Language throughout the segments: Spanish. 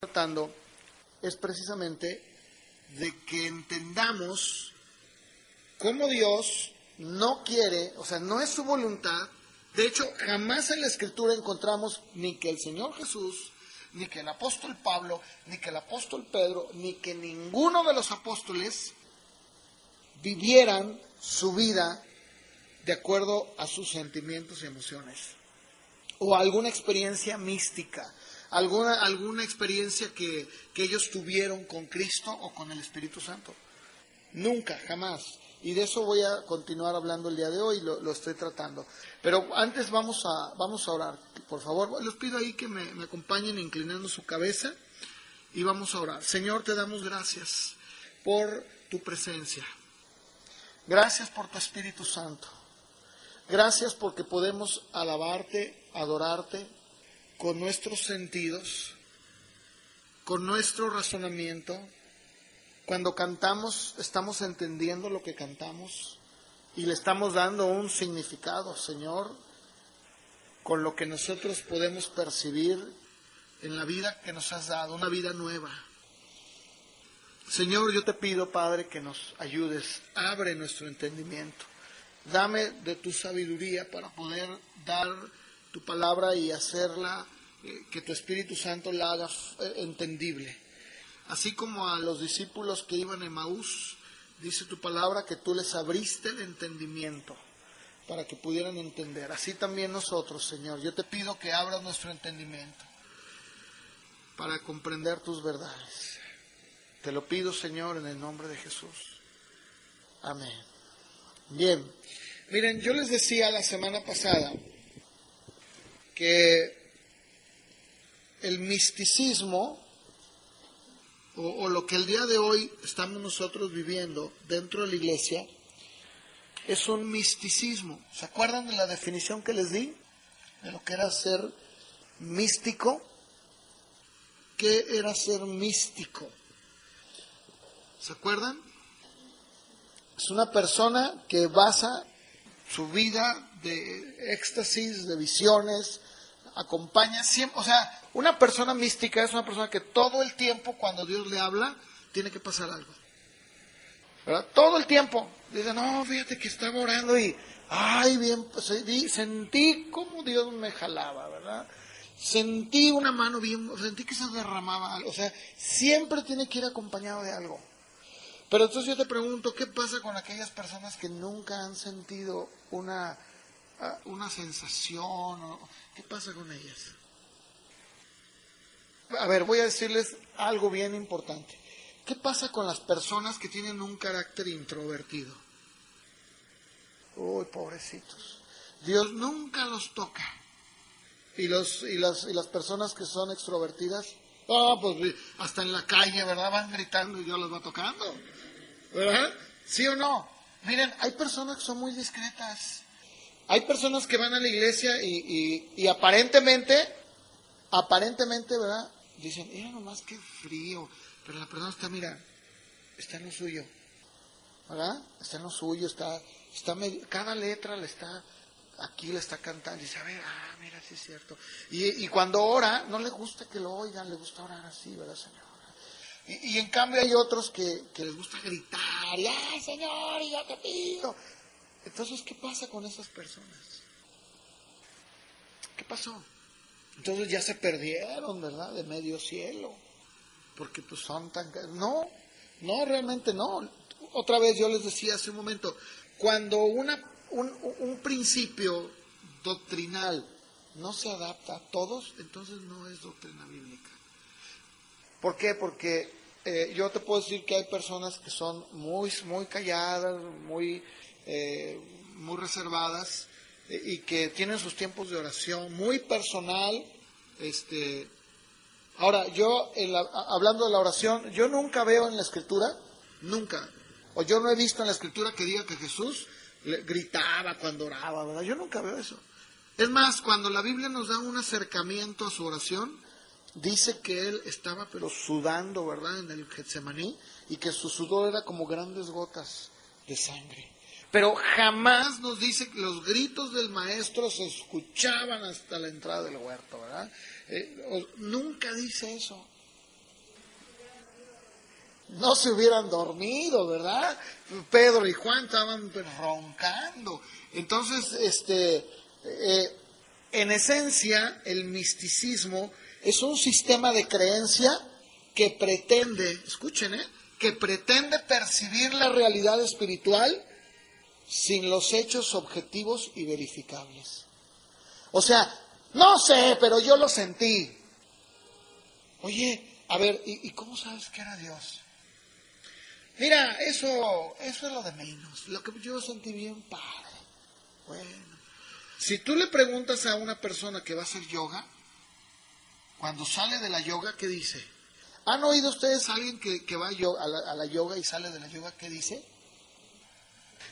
tratando es precisamente de que entendamos cómo Dios no quiere, o sea, no es su voluntad. De hecho, jamás en la Escritura encontramos ni que el Señor Jesús, ni que el apóstol Pablo, ni que el apóstol Pedro, ni que ninguno de los apóstoles vivieran su vida de acuerdo a sus sentimientos y emociones, o alguna experiencia mística, alguna experiencia que ellos tuvieron con Cristo o con el Espíritu Santo. Nunca, jamás. Y de eso voy a continuar hablando el día de hoy, lo estoy tratando. Pero antes vamos a orar. Por favor, les pido ahí que me acompañen inclinando su cabeza y vamos a orar. Señor, te damos gracias por tu presencia. Gracias por tu Espíritu Santo. Gracias porque podemos alabarte, adorarte con nuestros sentidos, con nuestro razonamiento. Cuando cantamos, estamos entendiendo lo que cantamos y le estamos dando un significado, Señor, con lo que nosotros podemos percibir en la vida que nos has dado, una vida nueva. Señor, yo te pido, Padre, que nos ayudes, abre nuestro entendimiento. Dame de tu sabiduría para poder dar tu palabra y hacerla, que tu Espíritu Santo la haga entendible. Así como a los discípulos que iban a Emaús, dice tu palabra que tú les abriste el entendimiento para que pudieran entender. Así también nosotros, Señor, yo te pido que abras nuestro entendimiento para comprender tus verdades. Te lo pido, Señor, en el nombre de Jesús. Amén. Bien, miren, yo les decía la semana pasada que el misticismo, o lo que el día de hoy estamos nosotros viviendo dentro de la iglesia, es un misticismo. ¿Se acuerdan de la definición que les di? De lo que era ser místico. ¿Qué era ser místico? ¿Se acuerdan? Es una persona que basa su vida de éxtasis, de visiones, acompaña siempre, o sea, una persona mística es una persona que todo el tiempo cuando Dios le habla, tiene que pasar algo, ¿verdad? Todo el tiempo, dice, no, fíjate que estaba orando y, ay, bien, pues, sentí como Dios me jalaba, ¿verdad? Sentí una mano bien, sentí que se derramaba algo, o sea, siempre tiene que ir acompañado de algo. Pero entonces yo te pregunto, ¿qué pasa con aquellas personas que nunca han sentido una sensación? ¿Qué pasa con ellas? A ver, voy a decirles algo bien importante. ¿Qué pasa con las personas que tienen un carácter introvertido? Uy, pobrecitos. Dios nunca los toca. Y las personas que son extrovertidas, pues hasta en la calle, ¿verdad? Van gritando y Dios los va tocando, ¿verdad? ¿Sí o no? Miren, hay personas que son muy discretas. Hay personas que van a la iglesia y aparentemente, ¿verdad? Dicen, mira nomás qué frío. Pero la persona está, mira, está en lo suyo, ¿verdad? Está en lo suyo, cada letra aquí le está cantando. Dice, a ver, mira, sí es cierto. Y cuando ora, no le gusta que lo oigan, le gusta orar así, ¿verdad, Señor? Y en cambio hay otros que les gusta gritar, y, ¡ay, Señor, y yo te pido! Entonces, ¿qué pasa con esas personas? ¿Qué pasó? Entonces ya se perdieron, ¿verdad? De medio cielo. Porque pues son tan... No, realmente no. Otra vez yo les decía hace un momento, cuando un principio doctrinal no se adapta a todos, entonces no es doctrina bíblica. ¿Por qué? Porque yo te puedo decir que hay personas que son muy, muy calladas, muy reservadas, y que tienen sus tiempos de oración muy personal. Ahora, yo, hablando de la oración, yo nunca veo en la Escritura, nunca, o yo no he visto en la Escritura que diga que Jesús gritaba cuando oraba, ¿verdad? Yo nunca veo eso. Es más, cuando la Biblia nos da un acercamiento a su oración, dice que él estaba pero sudando, ¿verdad?, en el Getsemaní, y que su sudor era como grandes gotas de sangre. Pero jamás nos dice que los gritos del maestro se escuchaban hasta la entrada del huerto, ¿verdad? Nunca dice eso. no se hubieran dormido, ¿verdad? Pedro y Juan estaban roncando. Entonces, en esencia, el misticismo es un sistema de creencia que pretende, escuchen, que pretende percibir la realidad espiritual sin los hechos objetivos y verificables. O sea, no sé, pero yo lo sentí. Oye, a ver, ¿y cómo sabes que era Dios? Mira, eso es lo de menos. Lo que yo sentí bien padre. Bueno, si tú le preguntas a una persona que va a hacer yoga, cuando sale de la yoga, ¿qué dice? ¿Han oído ustedes a alguien que va a la yoga y sale de la yoga? ¿Qué dice?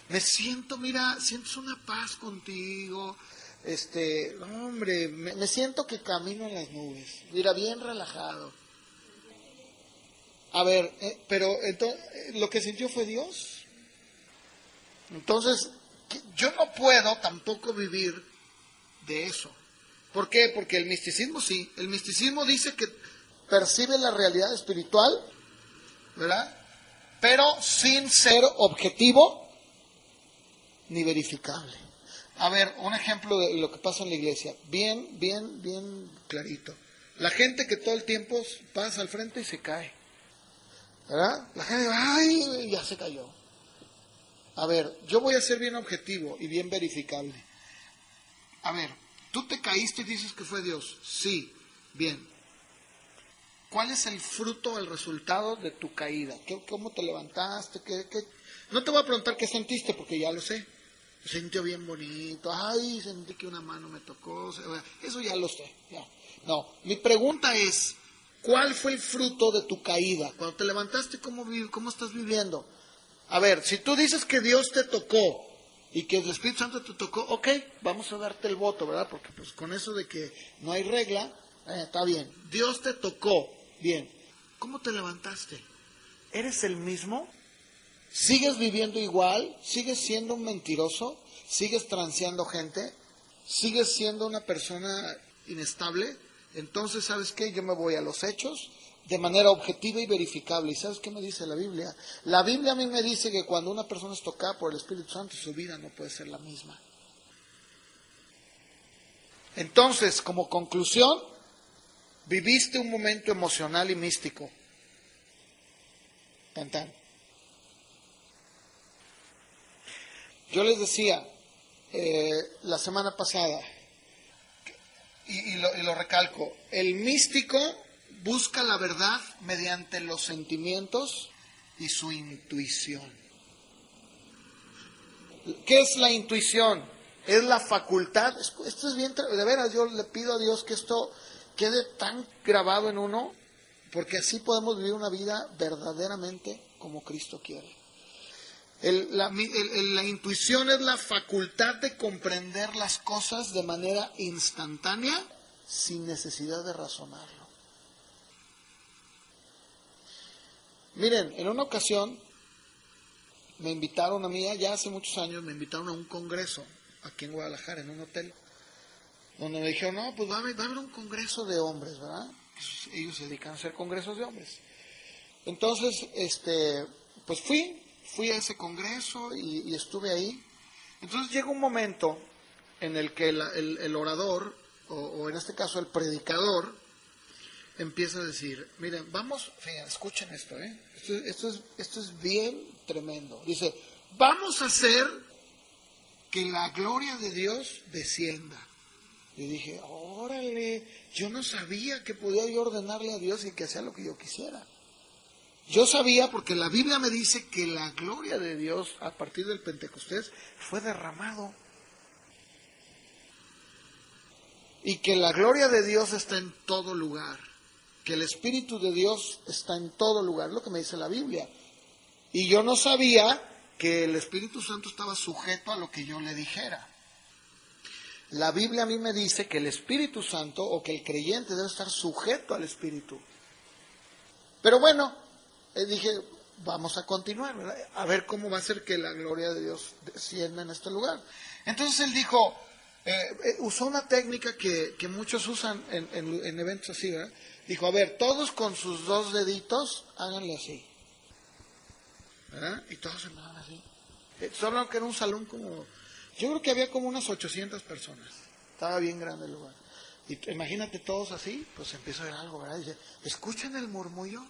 Me siento, mira, sientes una paz contigo. Hombre, me siento que camino en las nubes. Mira, bien relajado. A ver, pero entonces, ¿lo que sintió fue Dios? Entonces, yo no puedo tampoco vivir de eso. ¿Por qué? Porque el misticismo sí. El misticismo dice que percibe la realidad espiritual, ¿verdad? Pero sin ser objetivo ni verificable. A ver, un ejemplo de lo que pasa en la iglesia. Bien clarito. La gente que todo el tiempo pasa al frente y se cae. ¿Verdad? La gente, ¡ay! Ya se cayó. A ver, yo voy a ser bien objetivo y bien verificable. A ver, ¿tú te caíste y dices que fue Dios? Sí, bien. ¿Cuál es el fruto, el resultado de tu caída? ¿Cómo te levantaste? No te voy a preguntar qué sentiste, porque ya lo sé. Me sentí bien bonito. Ay, sentí que una mano me tocó. Eso ya lo sé. Ya. No, mi pregunta es, ¿cuál fue el fruto de tu caída? Cuando te levantaste, ¿cómo estás viviendo? A ver, si tú dices que Dios te tocó y que el Espíritu Santo te tocó, ok, vamos a darte el voto, ¿verdad? Porque pues con eso de que no hay regla, está bien. Dios te tocó, bien. ¿Cómo te levantaste? ¿Eres el mismo? ¿Sigues viviendo igual? ¿Sigues siendo un mentiroso? ¿Sigues transeando gente? ¿Sigues siendo una persona inestable? Entonces, ¿sabes qué? Yo me voy a los hechos de manera objetiva y verificable. ¿Y sabes qué me dice la Biblia? La Biblia a mí me dice que cuando una persona es tocada por el Espíritu Santo, su vida no puede ser la misma. Entonces, como conclusión, viviste un momento emocional y místico. Tan, tan. Yo les decía la semana pasada, y lo recalco, el místico busca la verdad mediante los sentimientos y su intuición. ¿Qué es la intuición? Es la facultad, esto es bien, de veras yo le pido a Dios que esto quede tan grabado en uno, porque así podemos vivir una vida verdaderamente como Cristo quiere. La intuición es la facultad de comprender las cosas de manera instantánea sin necesidad de razonarlo. Miren, en una ocasión me invitaron a mí, ya hace muchos años, me invitaron a un congreso aquí en Guadalajara, en un hotel, donde me dijeron, no, pues va a haber un congreso de hombres, ¿verdad? Ellos se dedican a hacer congresos de hombres. Entonces, pues fui a ese congreso y estuve ahí. Entonces llega un momento en el que el orador, o en este caso el predicador, empieza a decir, miren, fíjense, escuchen esto, esto es bien tremendo. Dice, vamos a hacer que la gloria de Dios descienda. Y dije, órale, yo no sabía que podía yo ordenarle a Dios y que hacía lo que yo quisiera. Yo sabía porque la Biblia me dice que la gloria de Dios a partir del Pentecostés fue derramado. Y que la gloria de Dios está en todo lugar. Que el Espíritu de Dios está en todo lugar, es lo que me dice la Biblia. Y yo no sabía que el Espíritu Santo estaba sujeto a lo que yo le dijera. La Biblia a mí me dice que el Espíritu Santo o que el creyente debe estar sujeto al Espíritu. Pero bueno, dije, vamos a continuar, ¿verdad? A ver cómo va a ser que la gloria de Dios descienda en este lugar. Entonces él dijo, usó una técnica que muchos usan en eventos así, ¿verdad? Dijo, a ver, todos con sus dos deditos, háganle así. ¿verdad? Y todos se miraban así. Solo que era un salón como, yo creo que había como unas 800 personas. Estaba bien grande el lugar. Y imagínate todos así, pues empieza a ver algo, ¿verdad? Y dice, ¿escuchan el murmullo?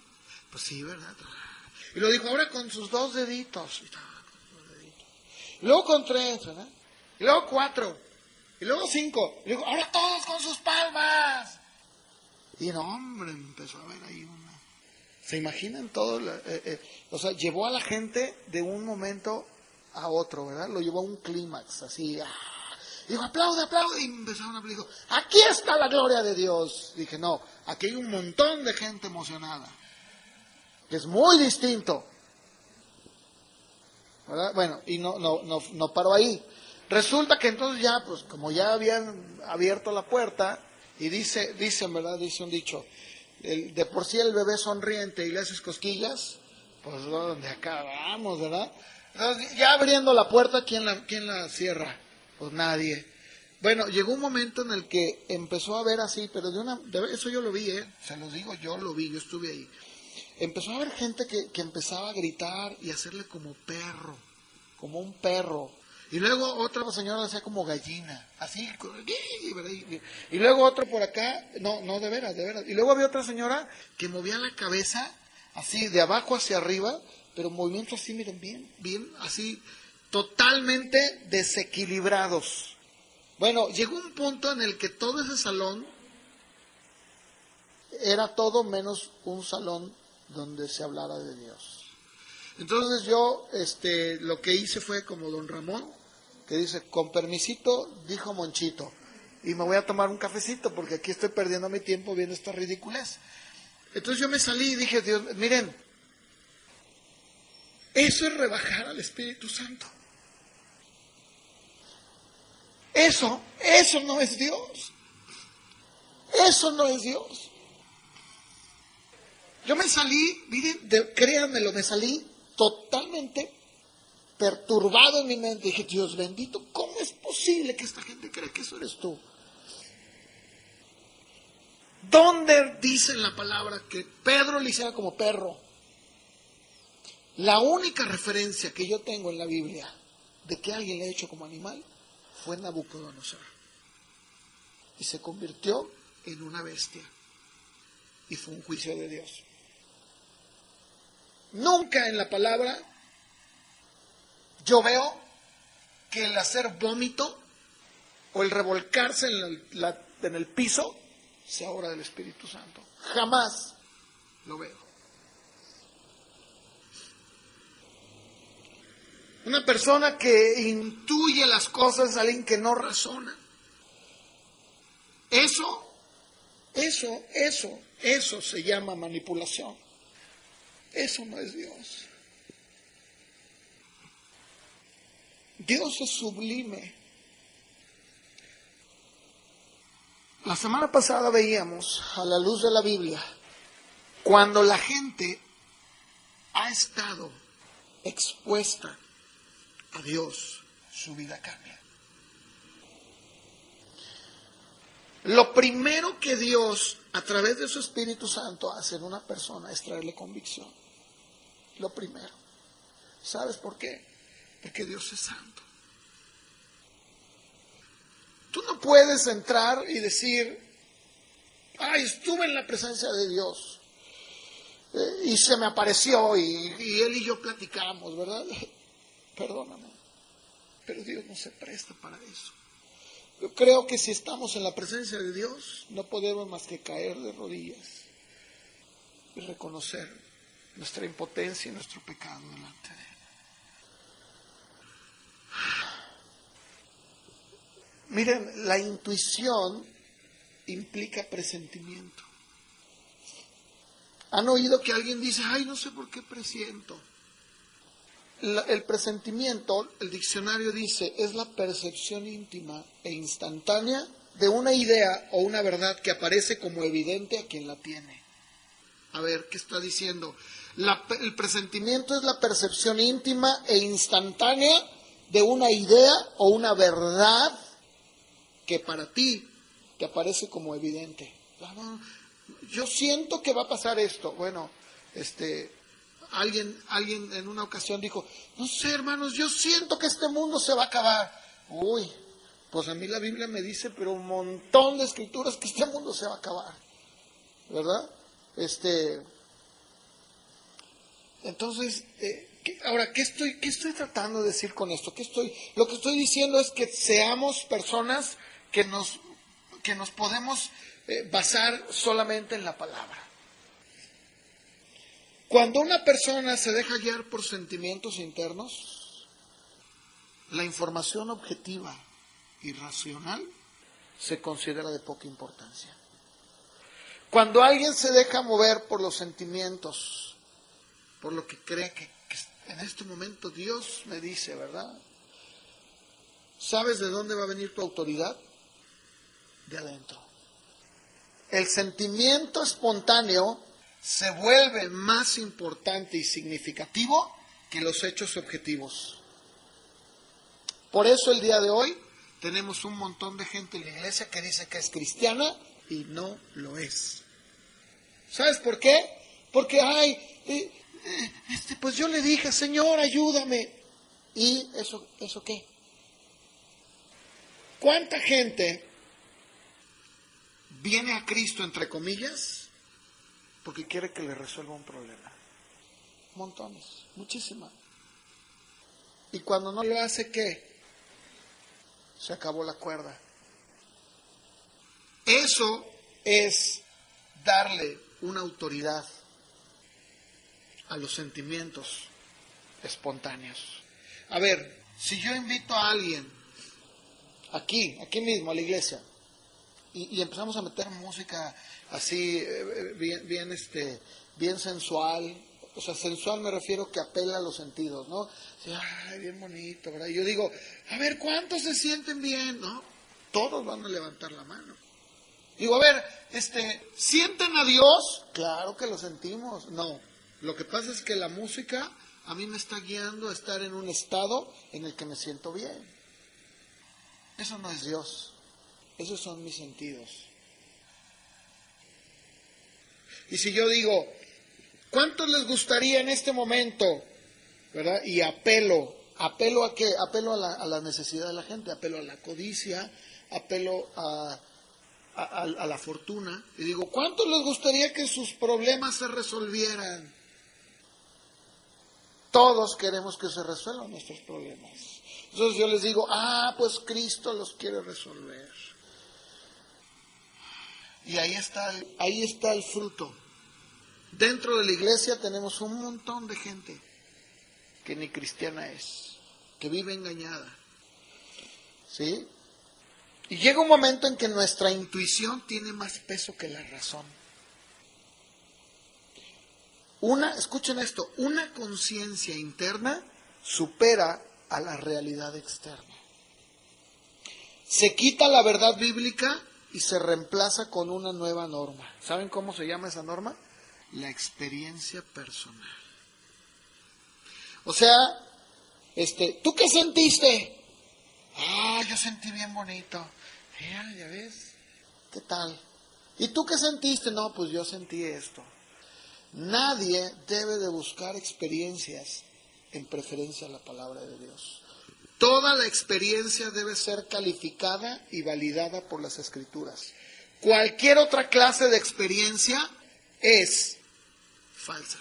Pues sí, ¿verdad? Y lo dijo ahora con sus 2 deditos. Y luego con 3, ¿verdad? Y luego 4. Y luego 5. Y luego, ahora todos con sus palmas. Y no, hombre, empezó a ver ahí una... ¿Se imaginan todo? O sea, llevó a la gente de un momento a otro, ¿verdad? Lo llevó a un clímax, así. Dijo, aplaude, aplaude. Y empezaron a aplaudir. Dijo, aquí está la gloria de Dios. Dije, no, aquí hay un montón de gente emocionada. Que es muy distinto. ¿Verdad? Bueno, y no paró ahí. Resulta que entonces ya, pues como ya habían abierto la puerta, y dicen, ¿verdad? Dice un dicho, de por sí el bebé sonriente y le haces cosquillas, pues donde acabamos, ¿verdad? Entonces, ya abriendo la puerta, ¿quién la cierra? Pues nadie. Bueno, llegó un momento en el que empezó a ver así, pero eso yo lo vi, se los digo, yo lo vi, yo estuve ahí. Empezó a haber gente que empezaba a gritar y hacerle como perro, como un perro. Y luego otra señora hacía como gallina, así, y luego otro por acá, no, de veras. Y luego había otra señora que movía la cabeza, así, de abajo hacia arriba, pero movimientos así, miren, bien, así, totalmente desequilibrados. Bueno, llegó un punto en el que todo ese salón era todo menos un salón donde se hablara de Dios. Entonces yo lo que hice fue como don Ramón, que dice, con permisito, dijo Monchito, y me voy a tomar un cafecito porque aquí estoy perdiendo mi tiempo viendo esta ridiculez. Entonces yo me salí y dije, Dios, miren, eso es rebajar al Espíritu Santo. Eso no es Dios. Eso no es Dios. Yo me salí, miren, créanmelo, me salí totalmente perturbado en mi mente. Dije, Dios bendito, ¿cómo es posible que esta gente cree que eso eres tú? ¿Dónde dice en la palabra que Pedro le hiciera como perro? La única referencia que yo tengo en la Biblia de que alguien le ha hecho como animal fue Nabucodonosor. Y se convirtió en una bestia. Y fue un juicio de Dios. Nunca en la palabra yo veo que el hacer vómito o el revolcarse en el piso sea obra del Espíritu Santo. Jamás lo veo. Una persona que intuye las cosas es alguien que no razona. Eso se llama manipulación. Eso no es Dios. Dios es sublime. La semana pasada veíamos, a la luz de la Biblia, cuando la gente ha estado expuesta a Dios, su vida cambia. Lo primero que Dios, a través de su Espíritu Santo, hace en una persona es traerle convicción. Lo primero. ¿Sabes por qué? Porque Dios es santo. Tú no puedes entrar y decir, ay, estuve en la presencia de Dios y se me apareció y él y yo platicamos, ¿verdad? Perdóname, pero Dios no se presta para eso. Yo creo que si estamos en la presencia de Dios, no podemos más que caer de rodillas y reconocer nuestra impotencia y nuestro pecado delante de Él. Miren, la intuición implica presentimiento. ¿Han oído que alguien dice, ay, no sé por qué presiento? El presentimiento, el diccionario dice, es la percepción íntima e instantánea de una idea o una verdad que aparece como evidente a quien la tiene. A ver, ¿qué está diciendo? El presentimiento es la percepción íntima e instantánea de una idea o una verdad que para ti te aparece como evidente. Yo siento que va a pasar esto. Bueno, Alguien en una ocasión dijo, no sé, hermanos, yo siento que este mundo se va a acabar. Uy, pues a mí la Biblia me dice, pero un montón de escrituras que este mundo se va a acabar, ¿verdad? Entonces, ahora, ¿qué estoy tratando de decir con esto? Lo que estoy diciendo es que seamos personas que nos podemos basar solamente en la palabra. Cuando una persona se deja guiar por sentimientos internos, la información objetiva y racional se considera de poca importancia. Cuando alguien se deja mover por los sentimientos, por lo que cree que en este momento Dios me dice, ¿verdad? ¿Sabes de dónde va a venir tu autoridad? De adentro. El sentimiento espontáneo se vuelve más importante y significativo que los hechos objetivos. Por eso el día de hoy tenemos un montón de gente en la iglesia que dice que es cristiana y no lo es. ¿Sabes por qué? Porque, pues yo le dije, Señor, ayúdame. ¿Y eso qué? ¿Cuánta gente viene a Cristo, entre comillas, porque quiere que le resuelva un problema? Montones, muchísima. Y cuando no lo hace, ¿qué? Se acabó la cuerda. Eso es darle una autoridad a los sentimientos espontáneos. A ver, si yo invito a alguien aquí mismo a la iglesia y empezamos a meter música así bien sensual, o sea, sensual me refiero que apela a los sentidos, ¿no? Sí, ay, bien bonito, ¿verdad? Y yo digo, a ver, ¿cuántos se sienten bien? ¿No? Todos van a levantar la mano. Digo, a ver, ¿sienten a Dios? Claro que lo sentimos. No, lo que pasa es que la música a mí me está guiando a estar en un estado en el que me siento bien. Eso no es Dios, esos son mis sentidos. Y si yo digo, ¿cuántos les gustaría en este momento, verdad? Y apelo a qué? Apelo a la necesidad de la gente, apelo a la codicia, apelo a la fortuna. Y digo, ¿cuántos les gustaría que sus problemas se resolvieran? Todos queremos que se resuelvan nuestros problemas. Entonces yo les digo, pues Cristo los quiere resolver. Y ahí está el fruto. Dentro de la iglesia tenemos un montón de gente que ni cristiana es, que vive engañada. ¿Sí? Y llega un momento en que nuestra intuición tiene más peso que la razón. Escuchen esto, una conciencia interna supera a la realidad externa. Se quita la verdad bíblica y se reemplaza con una nueva norma. ¿Saben cómo se llama esa norma? La experiencia personal. O sea, ¿tú qué sentiste? Yo sentí bien bonito. Ya ves, ¿qué tal? ¿Y tú qué sentiste? No, pues yo sentí esto. Nadie debe de buscar experiencias en preferencia a la palabra de Dios. Toda la experiencia debe ser calificada y validada por las Escrituras. Cualquier otra clase de experiencia es falsa.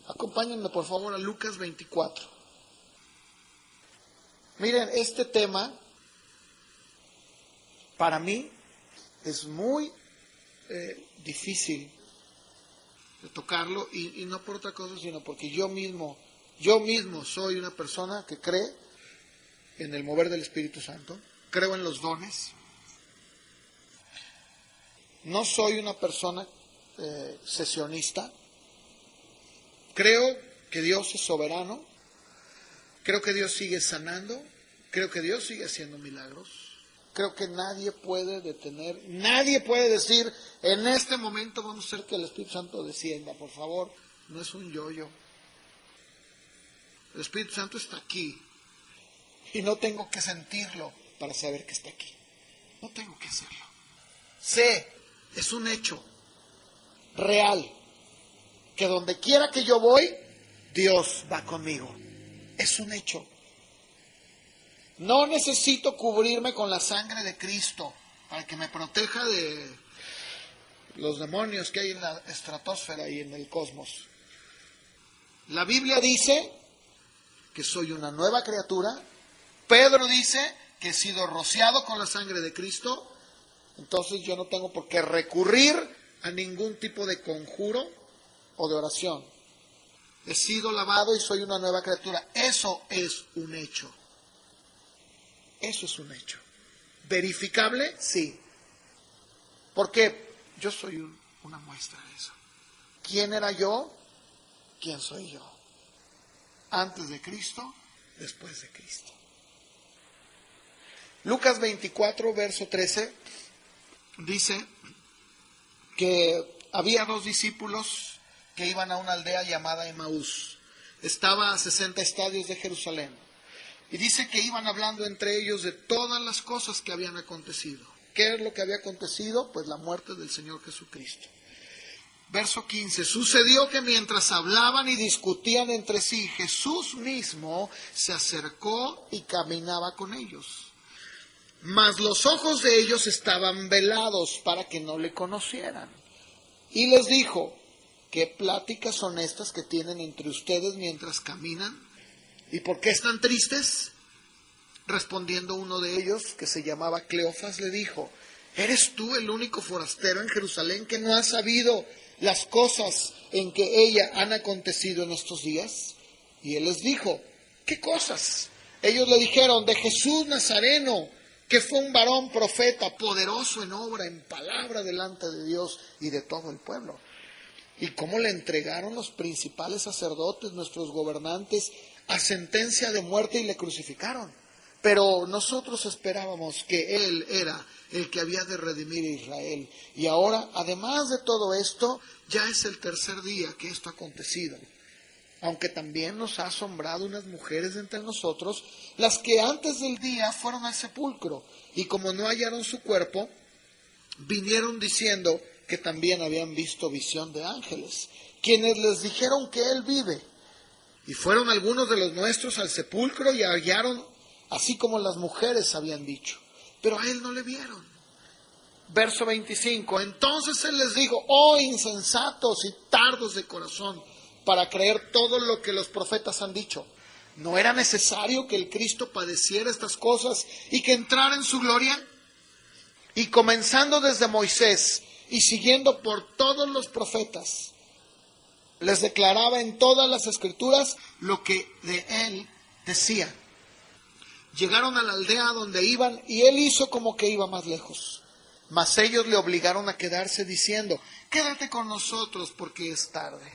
Acompáñenme por favor a Lucas 24. Miren, este tema para mí es muy difícil de tocarlo y no por otra cosa, sino porque yo mismo soy una persona que cree en el mover del Espíritu Santo, creo en los dones. No soy una persona sesionista. Creo que Dios es soberano. Creo que Dios sigue sanando. Creo que Dios sigue haciendo milagros. Creo que nadie puede decir, en este momento vamos a hacer que el Espíritu Santo descienda. Por favor, no es un yo-yo. El Espíritu Santo está aquí. Y no tengo que sentirlo para saber que está aquí. No tengo que hacerlo. Sé, es un hecho real. que donde quiera que yo voy, Dios va conmigo. Es un hecho. No necesito cubrirme con la sangre de Cristo para que me proteja de los demonios que hay en la estratosfera y en el cosmos. La Biblia dice que soy una nueva criatura. Pedro dice que he sido rociado con la sangre de Cristo. Entonces yo no tengo por qué recurrir a ningún tipo de conjuro o de oración. He sido lavado y soy una nueva criatura. Eso es un hecho. Eso es un hecho. ¿Verificable? Sí. Porque yo soy una muestra de eso. ¿Quién era yo? ¿Quién soy yo? Antes de Cristo, después de Cristo. Lucas 24, verso 13, dice que había 2 discípulos que iban a una aldea llamada Emaús. Estaba a 60 estadios de Jerusalén. Y dice que iban hablando entre ellos de todas las cosas que habían acontecido. ¿Qué es lo que había acontecido? Pues la muerte del Señor Jesucristo. Verso 15. Sucedió que mientras hablaban y discutían entre sí, Jesús mismo se acercó y caminaba con ellos. Mas los ojos de ellos estaban velados para que no le conocieran. Y les dijo: ¿qué pláticas son estas que tienen entre ustedes mientras caminan? ¿Y por qué están tristes? Respondiendo uno de ellos, que se llamaba Cleofas, le dijo: ¿eres tú el único forastero en Jerusalén que no ha sabido las cosas en que ella han acontecido en estos días? Y él les dijo: ¿qué cosas? Ellos le dijeron: de Jesús Nazareno, que fue un varón profeta, poderoso en obra, en palabra delante de Dios y de todo el pueblo. Y cómo le entregaron los principales sacerdotes, nuestros gobernantes, a sentencia de muerte y le crucificaron. Pero nosotros esperábamos que Él era el que había de redimir a Israel. Y ahora, además de todo esto, ya es el 3er día que esto ha acontecido. Aunque también nos ha asombrado unas mujeres entre nosotros, las que antes del día fueron al sepulcro, y como no hallaron su cuerpo, vinieron diciendo que también habían visto visión de ángeles, quienes les dijeron que Él vive. Y fueron algunos de los nuestros al sepulcro y hallaron así como las mujeres habían dicho, pero a Él no le vieron. Verso 25, entonces Él les dijo: oh insensatos y tardos de corazón, para creer todo lo que los profetas han dicho. ¿No era necesario que el Cristo padeciera estas cosas y que entrara en su gloria? Y comenzando desde Moisés y siguiendo por todos los profetas, les declaraba en todas las escrituras lo que de Él decía. Llegaron a la aldea donde iban y Él hizo como que iba más lejos. Mas ellos le obligaron a quedarse diciendo: quédate con nosotros porque es tarde.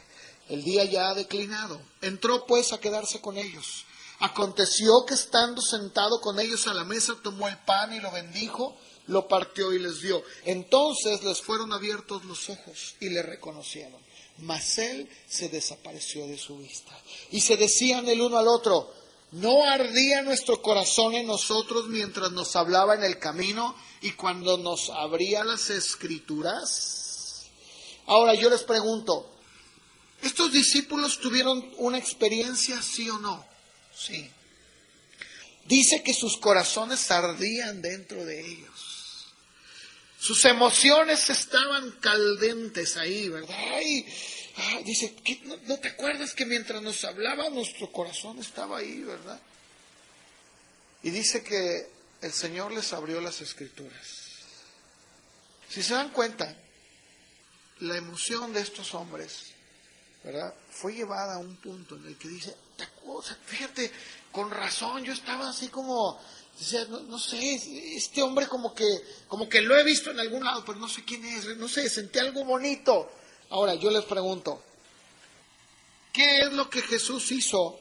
El día ya ha declinado. Entró pues a quedarse con ellos. Aconteció que estando sentado con ellos a la mesa, tomó el pan y lo bendijo, lo partió y les dio. Entonces les fueron abiertos los ojos y le reconocieron. Mas Él se desapareció de su vista. Y se decían el uno al otro: ¿no ardía nuestro corazón en nosotros mientras nos hablaba en el camino y cuando nos abría las Escrituras? Ahora yo les pregunto, ¿estos discípulos tuvieron una experiencia, sí o no? Sí. Dice que sus corazones ardían dentro de ellos. Sus emociones estaban candentes ahí, ¿verdad? Y dice, ¿no te acuerdas que mientras nos hablaba nuestro corazón estaba ahí, verdad? Y dice que el Señor les abrió las Escrituras. Si se dan cuenta, la emoción de estos hombres, ¿verdad?, fue llevada a un punto en el que dice, fíjate, con razón, yo estaba así como, decía, no sé, este hombre como que lo he visto en algún lado, pero no sé quién es, no sé, sentí algo bonito. Ahora, yo les pregunto, ¿qué es lo que Jesús hizo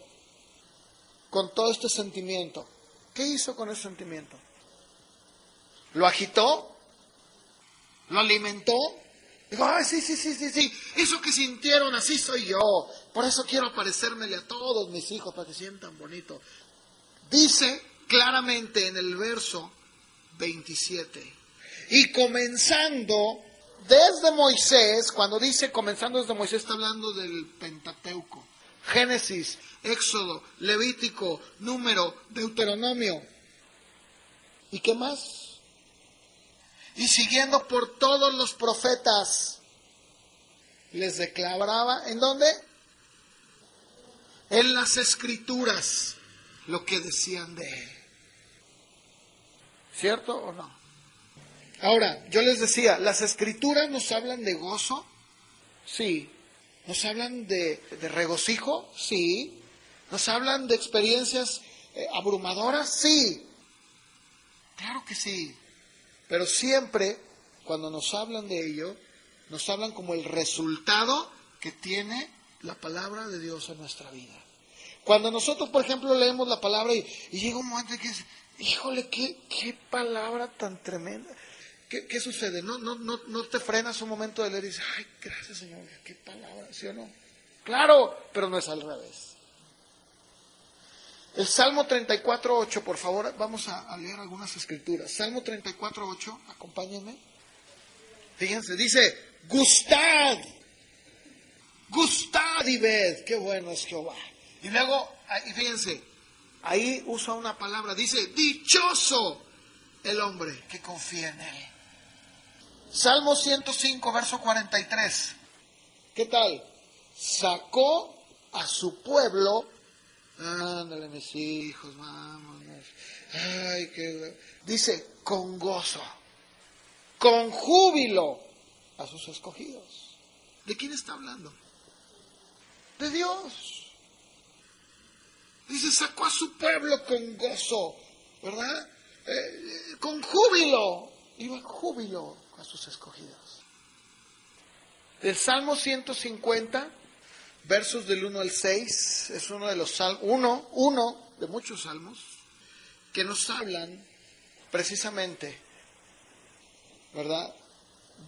con todo este sentimiento? ¿Qué hizo con ese sentimiento? ¿Lo agitó? ¿Lo alimentó? Digo, sí, eso que sintieron, así soy yo. Por eso quiero parecérmele a todos mis hijos, para que sientan bonito. Dice claramente en el verso 27, y comenzando desde Moisés, cuando dice comenzando desde Moisés, está hablando del Pentateuco. Génesis, Éxodo, Levítico, Número, Deuteronomio. ¿Y qué más? Y siguiendo por todos los profetas, les declaraba, ¿en dónde? En las Escrituras, lo que decían de él. ¿Cierto o no? Ahora, yo les decía, ¿las Escrituras nos hablan de gozo? Sí. ¿Nos hablan de regocijo? Sí. ¿Nos hablan de experiencias abrumadoras? Sí. Claro que sí. Pero siempre, cuando nos hablan de ello, nos hablan como el resultado que tiene la palabra de Dios en nuestra vida. Cuando nosotros, por ejemplo, leemos la palabra y llega un momento en que dices, híjole, qué palabra tan tremenda. ¿Qué sucede? ¿No te frenas un momento de leer y dices, ay, gracias Señor, qué palabra, ¿sí o no? Claro, pero no es al revés. El Salmo 34:8, por favor, vamos a leer algunas escrituras. Salmo 34:8, acompáñenme. Fíjense, dice, gustad y ved, qué bueno es Jehová. Y luego, fíjense, ahí usa una palabra, dice, dichoso el hombre que confía en él. Salmo 105, verso 43. ¿Qué tal? Sacó a su pueblo. Ándale, mis hijos, vámonos. Ay, dice, con gozo, con júbilo a sus escogidos. ¿De quién está hablando? De Dios. Dice, sacó a su pueblo con gozo, ¿verdad? Con júbilo. Iba júbilo a sus escogidos. El Salmo 150, versos del 1 al 6, es uno de los salmos, uno de muchos salmos, que nos hablan precisamente, ¿verdad?,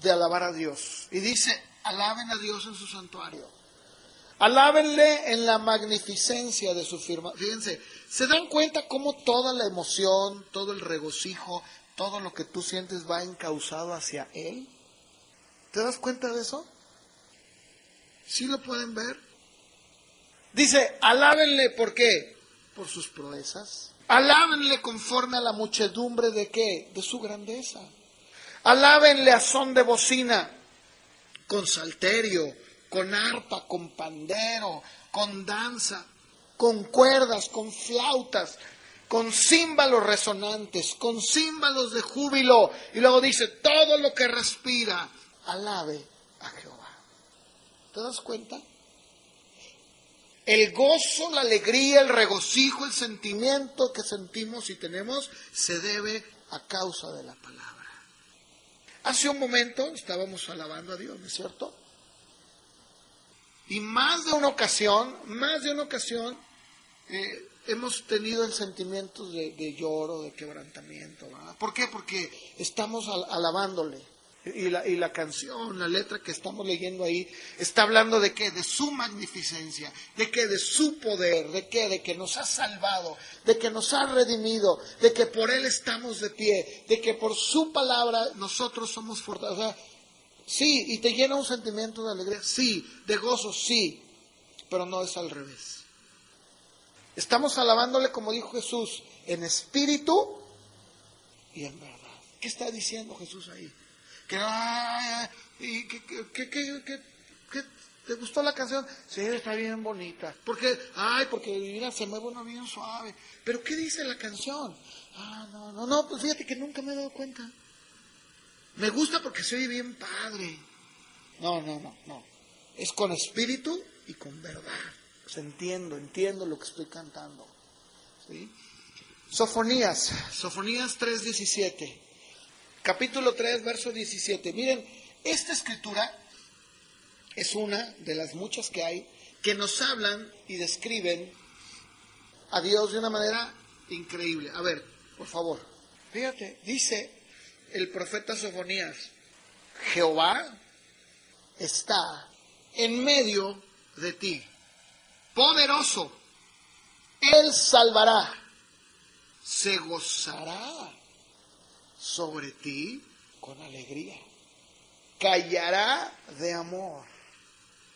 de alabar a Dios. Y dice, alaben a Dios en su santuario. Alábenle en la magnificencia de su firma. Fíjense, ¿se dan cuenta cómo toda la emoción, todo el regocijo, todo lo que tú sientes va encauzado hacia Él? ¿Te das cuenta de eso? ¿Sí lo pueden ver? Dice, alábenle, ¿por qué? Por sus proezas. Alábenle conforme a la muchedumbre de ¿qué? De su grandeza. Alábenle a son de bocina, con salterio, con arpa, con pandero, con danza, con cuerdas, con flautas, con címbalos resonantes, con címbalos de júbilo. Y luego dice, todo lo que respira, alabe a Jehová. ¿Te das cuenta? El gozo, la alegría, el regocijo, el sentimiento que sentimos y tenemos se debe a causa de la palabra. Hace un momento estábamos alabando a Dios, ¿no es cierto? Y más de una ocasión, hemos tenido el sentimiento de lloro, de quebrantamiento, ¿verdad? ¿Por qué? Porque estamos alabándole. Y la canción, la letra que estamos leyendo ahí, está hablando de qué, de su magnificencia, de qué, de su poder, de qué, de que nos ha salvado, de que nos ha redimido, de que por Él estamos de pie, de que por su palabra nosotros somos fortalecidos. O sea, sí, y te llena un sentimiento de alegría, sí, de gozo, sí, pero no es al revés. Estamos alabándole, como dijo Jesús, en espíritu y en verdad. ¿Qué está diciendo Jesús ahí? Que ¿te gustó la canción? Sí, está bien bonita. Porque mira, se mueve uno bien suave. Pero ¿qué dice la canción? No, pues fíjate que nunca me he dado cuenta. Me gusta porque se oye bien padre. No. Es con espíritu y con verdad. Pues entiendo lo que estoy cantando. ¿Sí? Sofonías 3:17. Capítulo 3, verso 17. Miren, esta escritura es una de las muchas que hay que nos hablan y describen a Dios de una manera increíble. A ver, por favor. Fíjate, dice el profeta Sofonías, Jehová está en medio de ti, poderoso, Él salvará, se gozará sobre ti con alegría. callará de amor,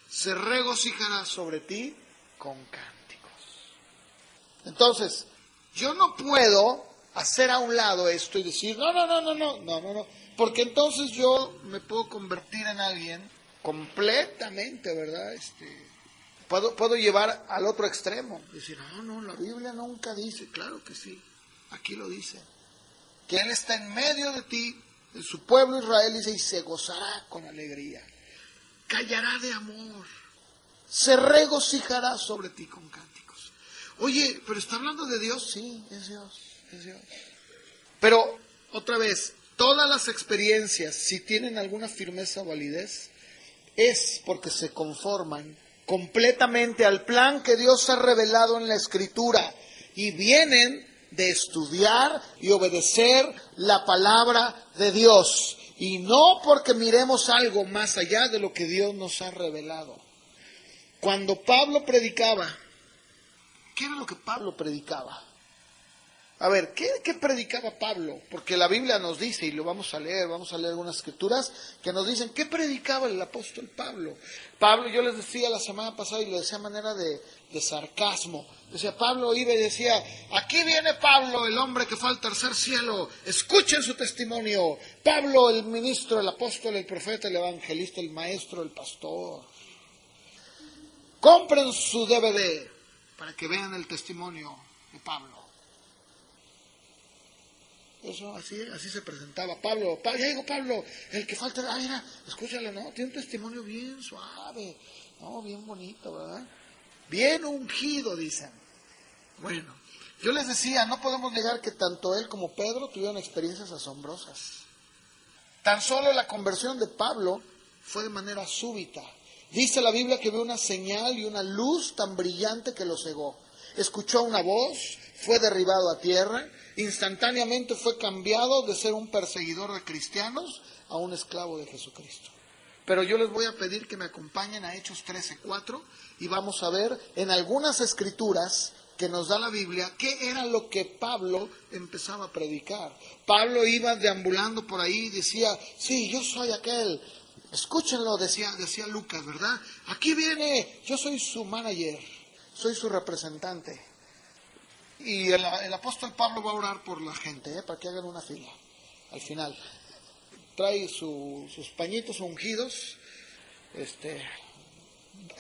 se regocijará sobre ti con cánticos. Entonces, yo no puedo hacer a un lado esto y decir, no, porque entonces yo me puedo convertir en alguien completamente, ¿verdad? Puedo llevar al otro extremo, decir, no, la Biblia nunca dice, claro que sí, aquí lo dice, que Él está en medio de ti, de su pueblo Israel, dice, y se gozará con alegría, callará de amor, se regocijará sobre ti con cánticos. Oye, pero está hablando de Dios, sí, es Dios. Pero, otra vez, todas las experiencias, si tienen alguna firmeza o validez, es porque se conforman completamente al plan que Dios ha revelado en la Escritura y vienen de estudiar y obedecer la palabra de Dios, y no porque miremos algo más allá de lo que Dios nos ha revelado. Cuando Pablo predicaba, ¿qué era lo que Pablo predicaba? A ver, ¿qué predicaba Pablo? Porque la Biblia nos dice, y lo vamos a leer algunas escrituras que nos dicen, ¿qué predicaba el apóstol Pablo? Pablo, yo les decía la semana pasada, y lo decía de manera de sarcasmo, decía, Pablo iba y decía, aquí viene Pablo, el hombre que fue al tercer cielo, escuchen su testimonio. Pablo, el ministro, el apóstol, el profeta, el evangelista, el maestro, el pastor. Compren su DVD para que vean el testimonio de Pablo. Eso, así se presentaba Pablo. Ya llegó Pablo, el que falta, mira, escúchalo, ¿no? Tiene un testimonio bien suave, ¿no? Bien bonito, ¿verdad? Bien ungido, dicen. Bueno, yo les decía, no podemos negar que tanto él como Pedro tuvieron experiencias asombrosas. Tan solo la conversión de Pablo fue de manera súbita. Dice la Biblia que vio una señal y una luz tan brillante que lo cegó. Escuchó una voz, fue derribado a tierra, instantáneamente fue cambiado de ser un perseguidor de cristianos a un esclavo de Jesucristo. Pero yo les voy a pedir que me acompañen a Hechos 13:4 y vamos a ver en algunas escrituras que nos da la Biblia qué era lo que Pablo empezaba a predicar. Pablo iba deambulando por ahí y decía, sí, yo soy aquel. Escúchenlo, decía Lucas, ¿verdad? Aquí viene, yo soy su manager, soy su representante. Y el apóstol Pablo va a orar por la gente, para que hagan una fila al final. Trae sus pañitos ungidos.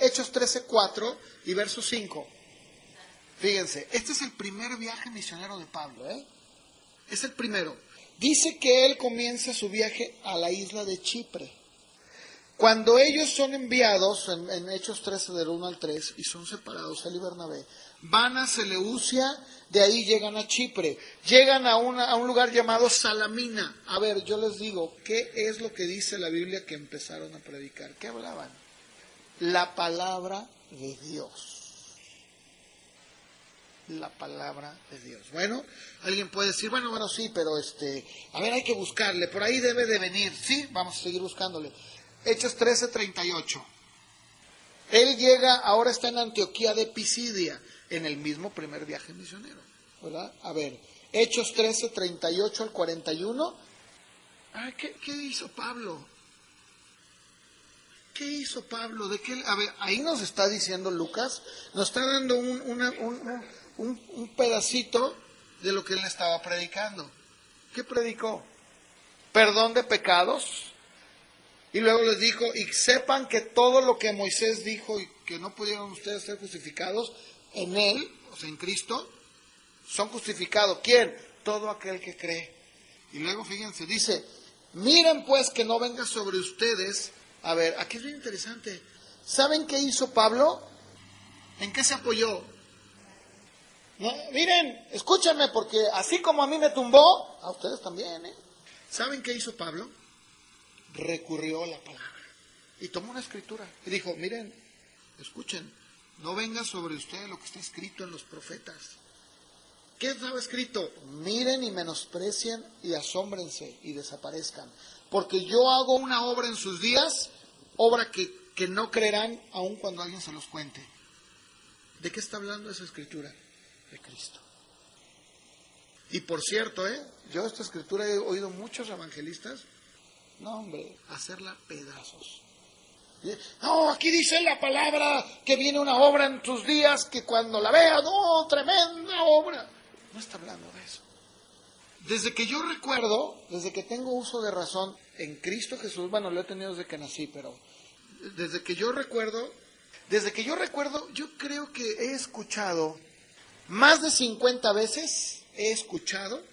Hechos 13:4 y verso 5. Fíjense, este es el primer viaje misionero de Pablo, es el primero. Dice que él comienza su viaje a la isla de Chipre. Cuando ellos son enviados, en Hechos 13 del 1 al 3, y son separados, él y Bernabé, van a Seleucia, de ahí llegan a Chipre, llegan a un lugar llamado Salamina. A ver, yo les digo, ¿qué es lo que dice la Biblia que empezaron a predicar? ¿Qué hablaban? La palabra de Dios. La palabra de Dios. Bueno, alguien puede decir, bueno, sí, pero a ver, hay que buscarle, por ahí debe de venir. Sí, vamos a seguir buscándole. Hechos 13:38. Él llega, ahora está en Antioquía de Pisidia, en el mismo primer viaje misionero, ¿verdad? A ver, Hechos 13:38 al 41. ¿Qué hizo Pablo? ¿Qué hizo Pablo? A ver, ahí nos está diciendo Lucas, nos está dando un pedacito de lo que él estaba predicando. ¿Qué predicó? Perdón de pecados. Y luego les dijo, y sepan que todo lo que Moisés dijo y que no pudieron ustedes ser justificados, en él, o sea, en Cristo, son justificados. ¿Quién? Todo aquel que cree. Y luego, fíjense, dice, miren pues que no venga sobre ustedes. A ver, aquí es bien interesante. ¿Saben qué hizo Pablo? ¿En qué se apoyó? No, miren, escúchenme, porque así como a mí me tumbó, a ustedes también, ¿Saben qué hizo Pablo? Recurrió a la palabra y tomó una escritura y dijo, miren, escuchen, no venga sobre ustedes lo que está escrito en los profetas. ¿Qué estaba escrito? Miren y menosprecien y asómbrense y desaparezcan, porque yo hago una obra en sus días, obra que no creerán aun cuando alguien se los cuente. ¿De qué está hablando esa escritura? De Cristo. Y por cierto, yo esta escritura he oído muchos evangelistas, No, hombre, hacerla pedazos. No, aquí dice la palabra que viene una obra en tus días que cuando la veas, no, tremenda obra. No está hablando de eso. Desde que yo recuerdo, desde que tengo uso de razón en Cristo Jesús, bueno, lo he tenido desde que nací, pero desde que yo recuerdo, yo creo que he escuchado, más de 50 veces he escuchado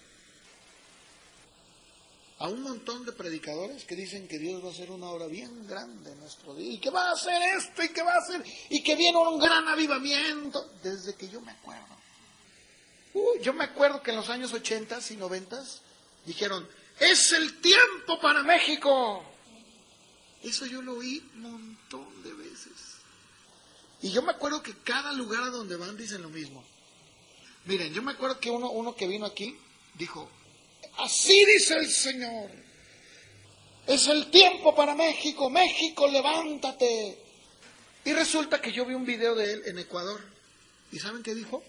a un montón de predicadores que dicen que Dios va a hacer una obra bien grande en nuestro día, y que va a hacer esto, y que va a hacer, y que viene un gran avivamiento, desde que yo me acuerdo. Yo me acuerdo que en los años 80 y 90 dijeron, es el tiempo para México. Eso yo lo oí un montón de veces. Y yo me acuerdo que cada lugar a donde van dicen lo mismo. Miren, yo me acuerdo que uno que vino aquí dijo, así dice el Señor, es el tiempo para México, México, levántate. Y resulta que yo vi un video de él en Ecuador. ¿Y saben qué dijo?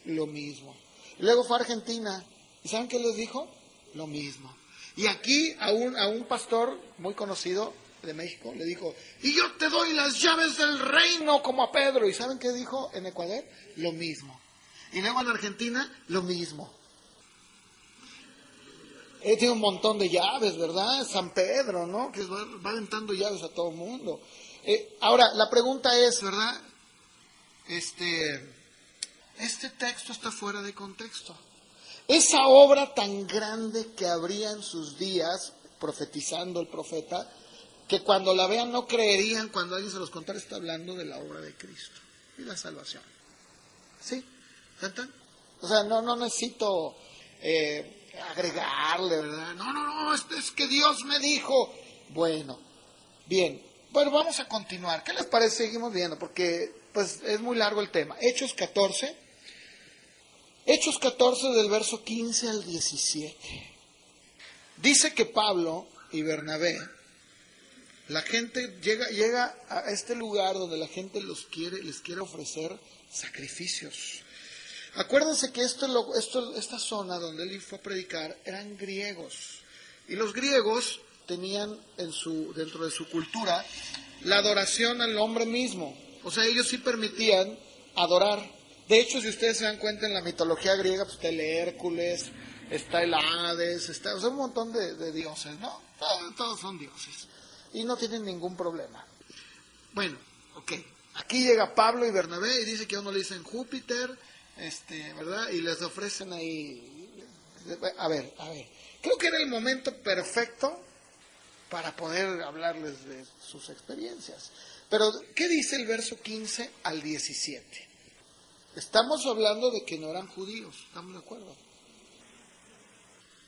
Lo mismo. Y luego fue a Argentina. ¿Y saben qué les dijo? Lo mismo. Y aquí a un pastor muy conocido de México le dijo, y yo te doy las llaves del reino como a Pedro. ¿Y saben qué dijo en Ecuador? Lo mismo. Y luego en Argentina, lo mismo. Tiene un montón de llaves, ¿verdad? San Pedro, ¿no? Que va aventando llaves a todo el mundo. Ahora, la pregunta es, ¿verdad? Este texto está fuera de contexto. Esa obra tan grande que habría en sus días, profetizando el profeta, que cuando la vean no creerían, cuando alguien se los contara, está hablando de la obra de Cristo y la salvación. ¿Sí? ¿Tantan? O sea, no necesito agregarle, ¿verdad? No, es que Dios me dijo. Bueno, bien. Bueno, vamos a continuar. ¿Qué les parece? Seguimos viendo, porque pues es muy largo el tema. Hechos 14 del verso 15 al 17. Dice que Pablo y Bernabé, la gente llega a este lugar donde la gente les quiere ofrecer sacrificios. Acuérdense que esta zona donde él fue a predicar eran griegos. Y los griegos tenían dentro de su cultura la adoración al hombre mismo. O sea, ellos sí permitían adorar. De hecho, si ustedes se dan cuenta en la mitología griega, pues está el Hércules, está el Hades, o sea, un montón de dioses, ¿no? Todos son dioses. Y no tienen ningún problema. Bueno, ok. Aquí llega Pablo y Bernabé y dice que a uno le dicen Júpiter, ¿verdad? Y les ofrecen ahí. A ver. Creo que era el momento perfecto para poder hablarles de sus experiencias. Pero, ¿qué dice el verso 15 al 17? Estamos hablando de que no eran judíos, ¿estamos de acuerdo?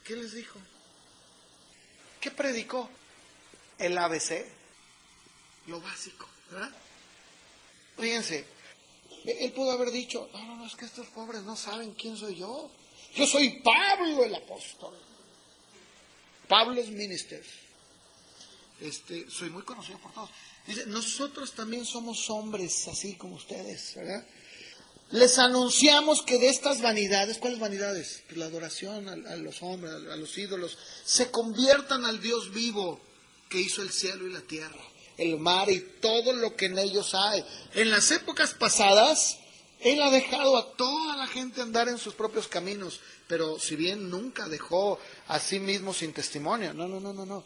¿Qué les dijo? ¿Qué predicó? El ABC, lo básico, ¿verdad? Fíjense, él pudo haber dicho, no, es que estos pobres no saben quién soy yo. Yo soy Pablo el apóstol. Pablo's Ministers. Soy muy conocido por todos. Dice, nosotros también somos hombres así como ustedes, ¿verdad? Les anunciamos que de estas vanidades, ¿cuáles vanidades? Pues la adoración a los hombres, a los ídolos, se conviertan al Dios vivo que hizo el cielo y la tierra, el mar y todo lo que en ellos hay. En las épocas pasadas, Él ha dejado a toda la gente andar en sus propios caminos, pero si bien nunca dejó a sí mismo sin testimonio, no.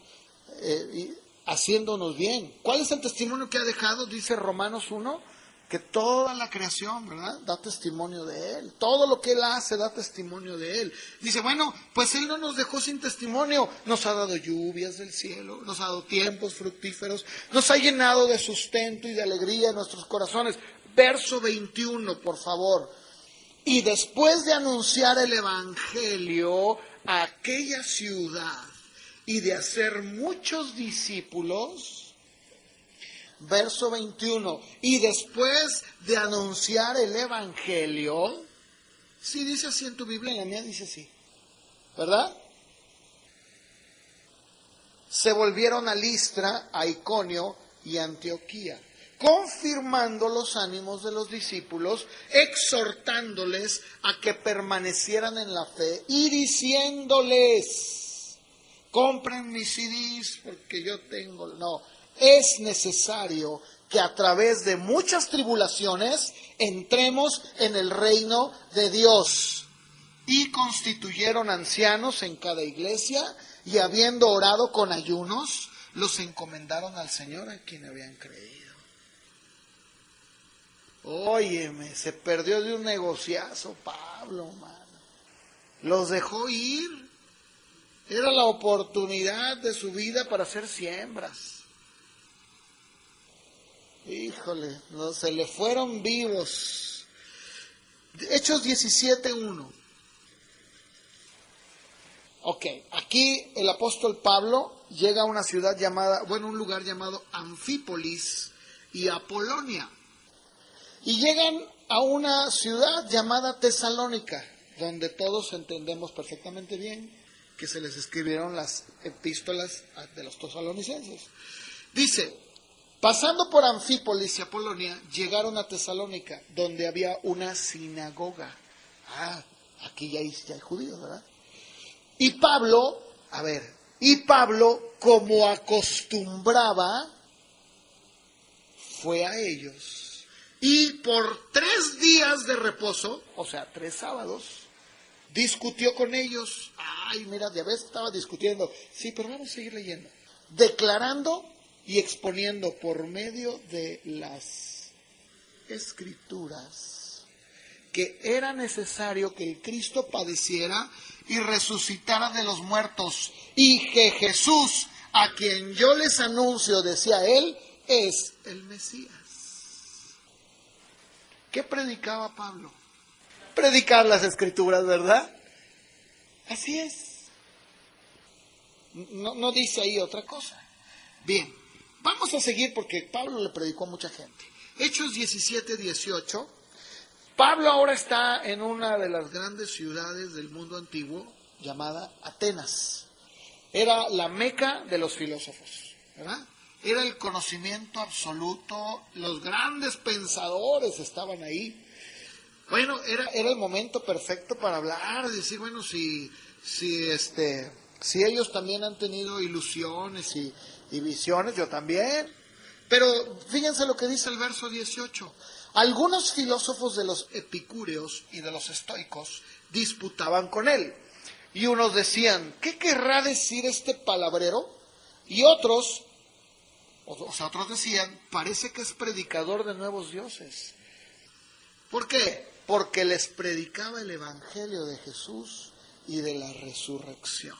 Haciéndonos bien. ¿Cuál es el testimonio que ha dejado? Dice Romanos 1, que toda la creación, ¿verdad?, da testimonio de Él. Todo lo que Él hace da testimonio de Él. Dice, bueno, pues Él no nos dejó sin testimonio. Nos ha dado lluvias del cielo, nos ha dado tiempos fructíferos, nos ha llenado de sustento y de alegría en nuestros corazones. Verso 21, por favor. Y después de anunciar el evangelio a aquella ciudad y de hacer muchos discípulos, verso 21, y después de anunciar el evangelio, sí dice así en tu Biblia, en la mía dice así, ¿verdad? Se volvieron a Listra, a Iconio y a Antioquía, confirmando los ánimos de los discípulos, exhortándoles a que permanecieran en la fe y diciéndoles, compren mis CDs porque yo tengo... No, es necesario que a través de muchas tribulaciones entremos en el reino de Dios. Y constituyeron ancianos en cada iglesia, y habiendo orado con ayunos, los encomendaron al Señor a quien habían creído. Óyeme, se perdió de un negociazo Pablo, mano. Los dejó ir. Era la oportunidad de su vida para hacer siembras. Híjole, no, se le fueron vivos. Hechos 17:1. Ok, aquí el apóstol Pablo llega a una ciudad llamada, un lugar llamado Anfípolis y Apolonia. Y llegan a una ciudad llamada Tesalónica, donde todos entendemos perfectamente bien que se les escribieron las epístolas de los tesalonicenses. Dice, pasando por Anfípolis y Apolonia, llegaron a Tesalónica, donde había una sinagoga. Aquí ya hay judíos, ¿verdad? Y Pablo, como acostumbraba, fue a ellos. Y por 3 días de reposo, o sea, 3 sábados, discutió con ellos. Mira, ya ves, estaba discutiendo. Sí, pero vamos a seguir leyendo. Declarando y exponiendo por medio de las Escrituras que era necesario que el Cristo padeciera y resucitara de los muertos, y que Jesús, a quien yo les anuncio, decía él, es el Mesías. ¿Qué predicaba Pablo? Predicar las Escrituras, ¿verdad? Así es. No dice ahí otra cosa. Bien, vamos a seguir porque Pablo le predicó a mucha gente. Hechos 17:18. Pablo ahora está en una de las grandes ciudades del mundo antiguo llamada Atenas. Era la meca de los filósofos, ¿verdad? Era el conocimiento absoluto, los grandes pensadores estaban ahí. Bueno, era el momento perfecto para hablar, decir, bueno, si ellos también han tenido ilusiones y visiones, yo también. Pero fíjense lo que dice el verso 18. Algunos filósofos de los epicúreos y de los estoicos disputaban con él. Y unos decían, ¿qué querrá decir este palabrero? Y otros decían, parece que es predicador de nuevos dioses. ¿Por qué? Porque les predicaba el evangelio de Jesús y de la resurrección.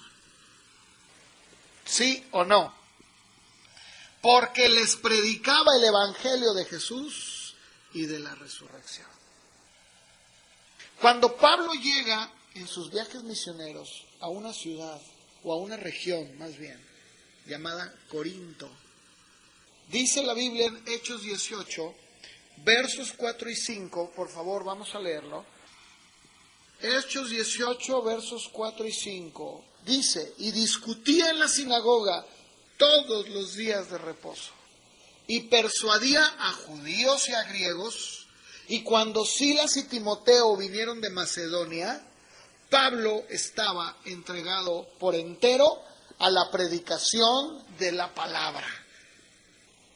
¿Sí o no? Porque les predicaba el evangelio de Jesús y de la resurrección. Cuando Pablo llega en sus viajes misioneros a una ciudad, o a una región más bien, llamada Corinto, dice la Biblia en Hechos 18, versos 4 y 5, por favor vamos a leerlo. Hechos 18, versos 4 y 5, dice, y discutía en la sinagoga todos los días de reposo, y persuadía a judíos y a griegos, y cuando Silas y Timoteo vinieron de Macedonia, Pablo estaba entregado por entero a la predicación de la palabra,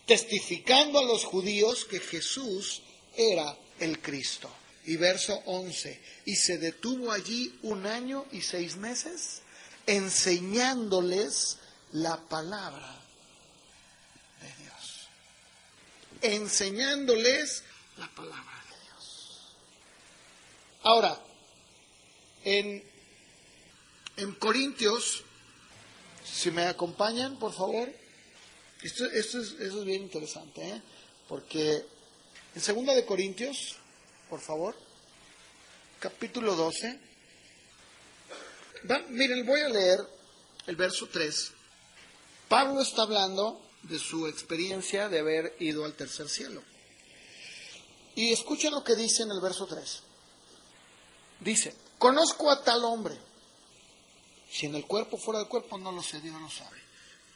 testificando a los judíos que Jesús era el Cristo. Y verso 11, y se detuvo allí 1 año y 6 meses, enseñándoles la palabra de Dios. Enseñándoles la palabra de Dios. Ahora, en Corintios, si me acompañan, por favor, eso es bien interesante, porque en 2 de Corintios, por favor, capítulo 12, miren, voy a leer el verso 3. Pablo está hablando de su experiencia de haber ido al tercer cielo. Y escuchen lo que dice en el verso 3. Dice, conozco a tal hombre. Si en el cuerpo o fuera del cuerpo, no lo sé, Dios lo sabe.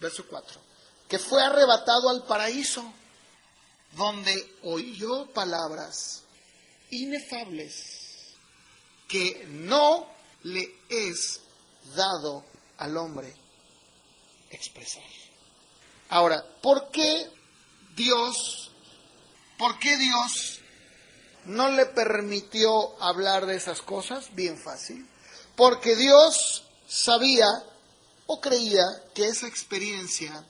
Verso 4. Que fue arrebatado al paraíso, donde oyó palabras inefables que no le es dado al hombre expresar. Ahora, ¿por qué Dios no le permitió hablar de esas cosas? Bien fácil. Porque Dios sabía o creía que esa experiencia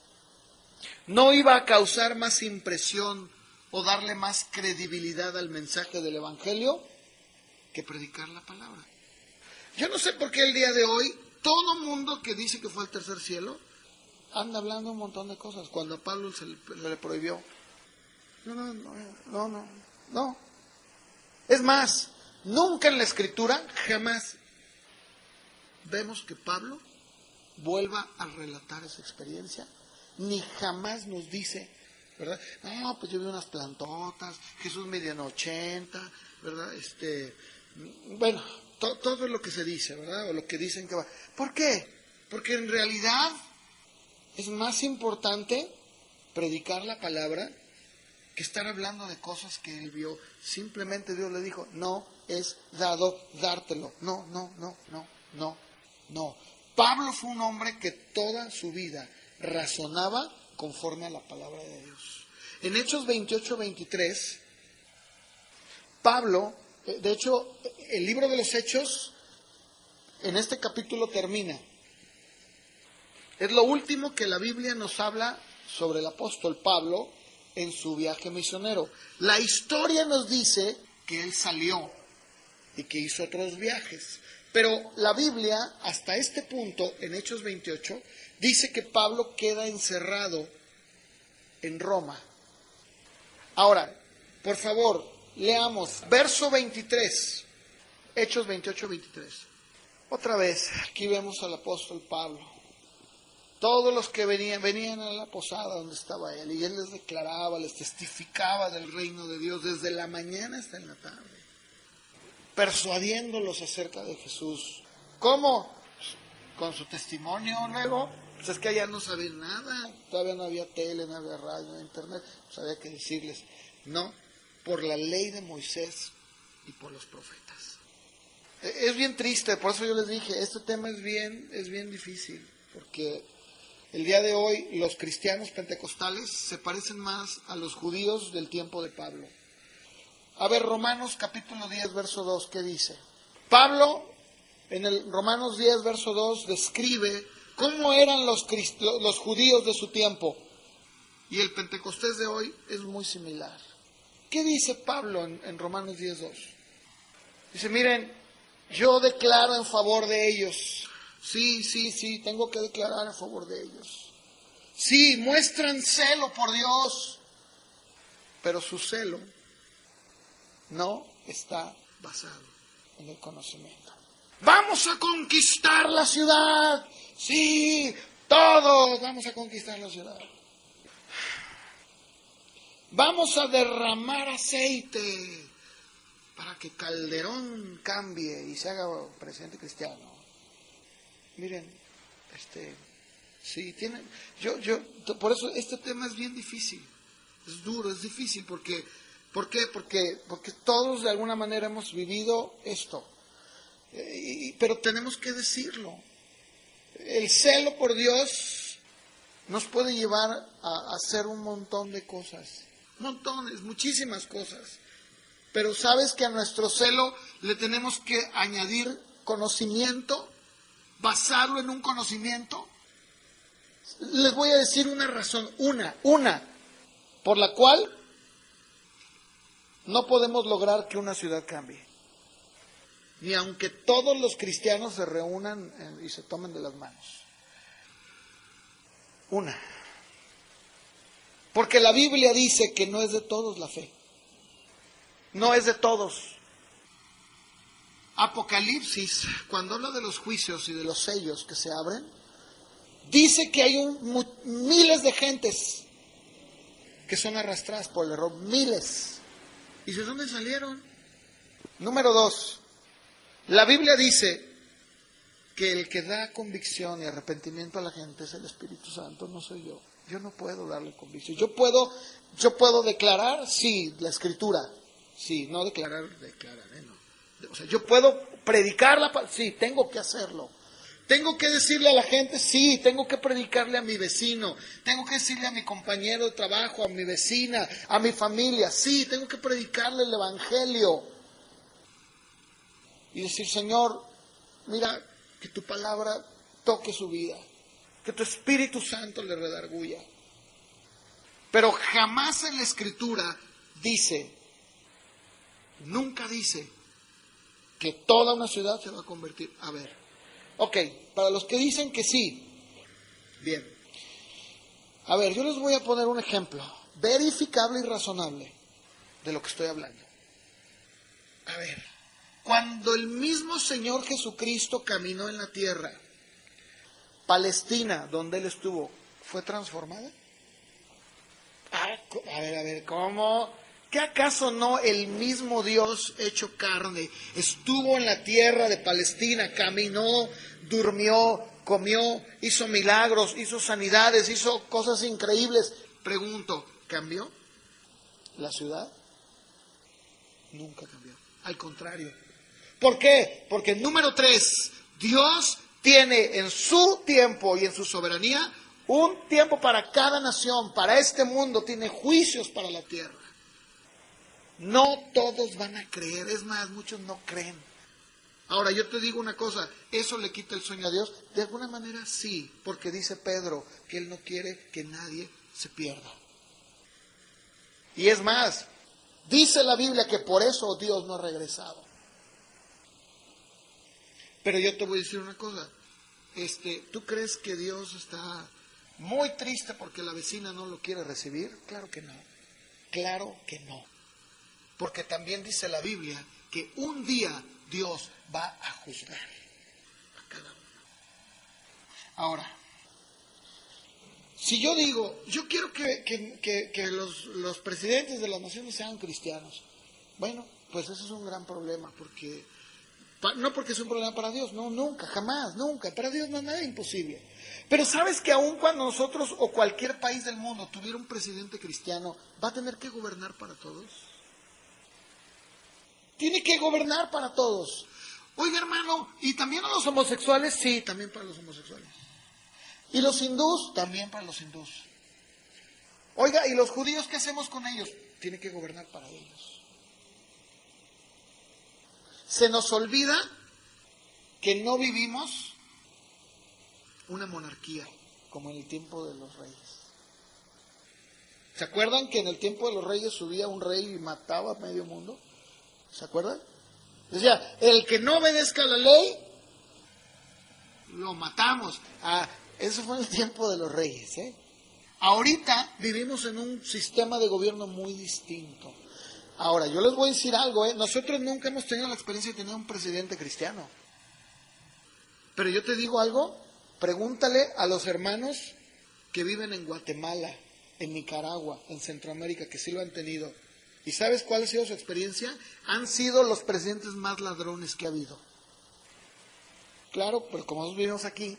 no iba a causar más impresión o darle más credibilidad al mensaje del Evangelio que predicar la palabra. Yo no sé por qué el día de hoy todo mundo que dice que fue al tercer cielo anda hablando un montón de cosas cuando a Pablo se le prohibió. No. Es más, nunca en la Escritura, jamás vemos que Pablo vuelva a relatar esa experiencia, ni jamás nos dice, ¿verdad? No, pues yo vi unas plantotas, Jesús me dio en 80, ¿verdad? Bueno, todo lo que se dice, ¿verdad? O lo que dicen que va. ¿Por qué? Porque en realidad es más importante predicar la palabra que estar hablando de cosas que él vio. Simplemente Dios le dijo, no es dado dártelo. No. Pablo fue un hombre que toda su vida razonaba conforme a la palabra de Dios. En Hechos 28-23, Pablo, de hecho, el libro de los Hechos, en este capítulo termina. Es lo último que la Biblia nos habla sobre el apóstol Pablo en su viaje misionero. La historia nos dice que él salió y que hizo otros viajes. Pero la Biblia, hasta este punto, en Hechos 28, dice que Pablo queda encerrado en Roma. Ahora, por favor, leamos verso 23, Hechos 28-23. Otra vez, aquí vemos al apóstol Pablo. Todos los que venían a la posada donde estaba él, y él les declaraba, les testificaba del reino de Dios desde la mañana hasta en la tarde, persuadiéndolos acerca de Jesús. ¿Cómo? Con su testimonio luego. Pues es que allá no sabían nada, todavía no había tele, no había radio, no había internet, pues había que decirles, no, por la ley de Moisés y por los profetas. Es bien triste, por eso yo les dije, este tema es bien difícil, porque el día de hoy los cristianos pentecostales se parecen más a los judíos del tiempo de Pablo. A ver, Romanos capítulo 10, verso 2, ¿qué dice? Pablo, en el Romanos 10, verso 2, describe cómo eran los judíos de su tiempo. Y el Pentecostés de hoy es muy similar. ¿Qué dice Pablo en Romanos 10, 2? Dice, miren, yo declaro en favor de ellos. Sí, tengo que declarar en favor de ellos. Sí, muestran celo por Dios, pero su celo no está basado en el conocimiento. Vamos a conquistar la ciudad. Sí, todos vamos a conquistar la ciudad. Vamos a derramar aceite para que Calderón cambie y se haga presidente cristiano. Miren, sí, tienen, por eso este tema es bien difícil, es duro, es difícil, ¿por qué? Porque todos de alguna manera hemos vivido esto, pero tenemos que decirlo. El celo por Dios nos puede llevar a hacer un montón de cosas, muchísimas cosas, pero ¿sabes que a nuestro celo le tenemos que añadir conocimiento? Basarlo en un conocimiento. Les voy a decir una razón, una, por la cual no podemos lograr que una ciudad cambie. Ni aunque todos los cristianos se reúnan y se tomen de las manos. Una. Porque la Biblia dice que no es de todos la fe. No es de todos. Apocalipsis, cuando habla de los juicios y de los sellos que se abren, dice que hay miles de gentes que son arrastradas por el error, miles. ¿Y de dónde salieron? Número 2, la Biblia dice que el que da convicción y arrepentimiento a la gente es el Espíritu Santo, no soy yo. Yo no puedo darle convicción. Yo puedo declarar, sí, la Escritura, sí, no declarar, no. O sea, yo puedo predicar sí, tengo que hacerlo, ¿Tengo que decirle a la gente? Sí. ¿Tengo que predicarle a mi vecino? ¿Tengo que decirle a mi compañero de trabajo, a mi vecina, a mi familia? Sí, tengo que predicarle el evangelio. Y decir, Señor, mira, que tu palabra toque su vida. Que tu Espíritu Santo le redarguya. Pero jamás en la Escritura dice, nunca dice, que toda una ciudad se va a convertir. A ver, ok, para los que dicen que sí, bien. A ver, yo les voy a poner un ejemplo verificable y razonable de lo que estoy hablando. A ver, cuando el mismo Señor Jesucristo caminó en la tierra, Palestina, donde Él estuvo, ¿fue transformada? A ver, ¿cómo? ¿Qué acaso no el mismo Dios hecho carne estuvo en la tierra de Palestina, caminó, durmió, comió, hizo milagros, hizo sanidades, hizo cosas increíbles? Pregunto, ¿cambió la ciudad? Nunca cambió, al contrario. ¿Por qué? Porque número 3, Dios tiene en su tiempo y en su soberanía un tiempo para cada nación, para este mundo, tiene juicios para la tierra. No todos van a creer, es más, muchos no creen. Ahora, yo te digo una cosa, ¿eso le quita el sueño a Dios? De alguna manera sí, porque dice Pedro que Él no quiere que nadie se pierda. Y es más, dice la Biblia que por eso Dios no ha regresado. Pero yo te voy a decir una cosa, ¿tú crees que Dios está muy triste porque la vecina no lo quiere recibir? Claro que no, claro que no. Porque también dice la Biblia que un día Dios va a juzgar a cada uno. Ahora, si yo digo, yo quiero que los presidentes de las naciones sean cristianos, bueno, pues eso es un gran problema, porque no porque es un problema para Dios, no, nunca, jamás, nunca, para Dios no es nada imposible. Pero ¿sabes que aun cuando nosotros o cualquier país del mundo tuviera un presidente cristiano, va a tener que gobernar para todos? Tiene que gobernar para todos. Oiga, hermano, ¿y también a los homosexuales? Sí, también para los homosexuales. ¿Y los hindús? También para los hindús. Oiga, ¿y los judíos qué hacemos con ellos? Tiene que gobernar para ellos. Se nos olvida que no vivimos una monarquía como en el tiempo de los reyes. ¿Se acuerdan que en el tiempo de los reyes subía un rey y mataba a medio mundo? ¿Se acuerdan? Decía, el que no obedezca la ley, lo matamos. Eso fue en el tiempo de los reyes, ¿eh? Ahorita vivimos en un sistema de gobierno muy distinto. Ahora, yo les voy a decir algo, ¿eh? Nosotros nunca hemos tenido la experiencia de tener un presidente cristiano. Pero yo te digo algo, pregúntale a los hermanos que viven en Guatemala, en Nicaragua, en Centroamérica, que sí lo han tenido. ¿Y sabes cuál ha sido su experiencia? Han sido los presidentes más ladrones que ha habido. Claro, pero como nosotros vivimos aquí,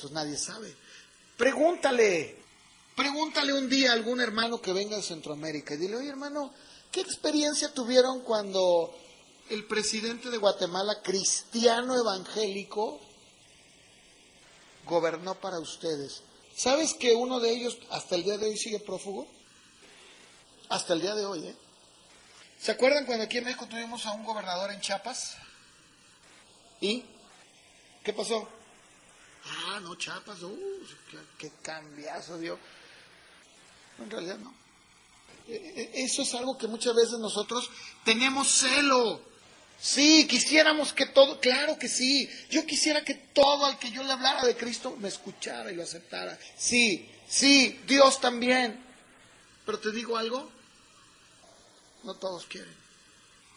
pues nadie sabe. Pregúntale un día a algún hermano que venga de Centroamérica y dile, oye hermano, ¿qué experiencia tuvieron cuando el presidente de Guatemala, cristiano evangélico, gobernó para ustedes? ¿Sabes que uno de ellos hasta el día de hoy sigue prófugo? Hasta el día de hoy, ¿eh? ¿Se acuerdan cuando aquí en México tuvimos a un gobernador en Chiapas? ¿Y qué pasó? No, Chiapas, qué cambiazo dio. En realidad no. Eso es algo que muchas veces nosotros tenemos celo. Sí, quisiéramos que todo, claro que sí. Yo quisiera que todo al que yo le hablara de Cristo me escuchara y lo aceptara. Sí, Dios también. Pero te digo algo, no todos quieren.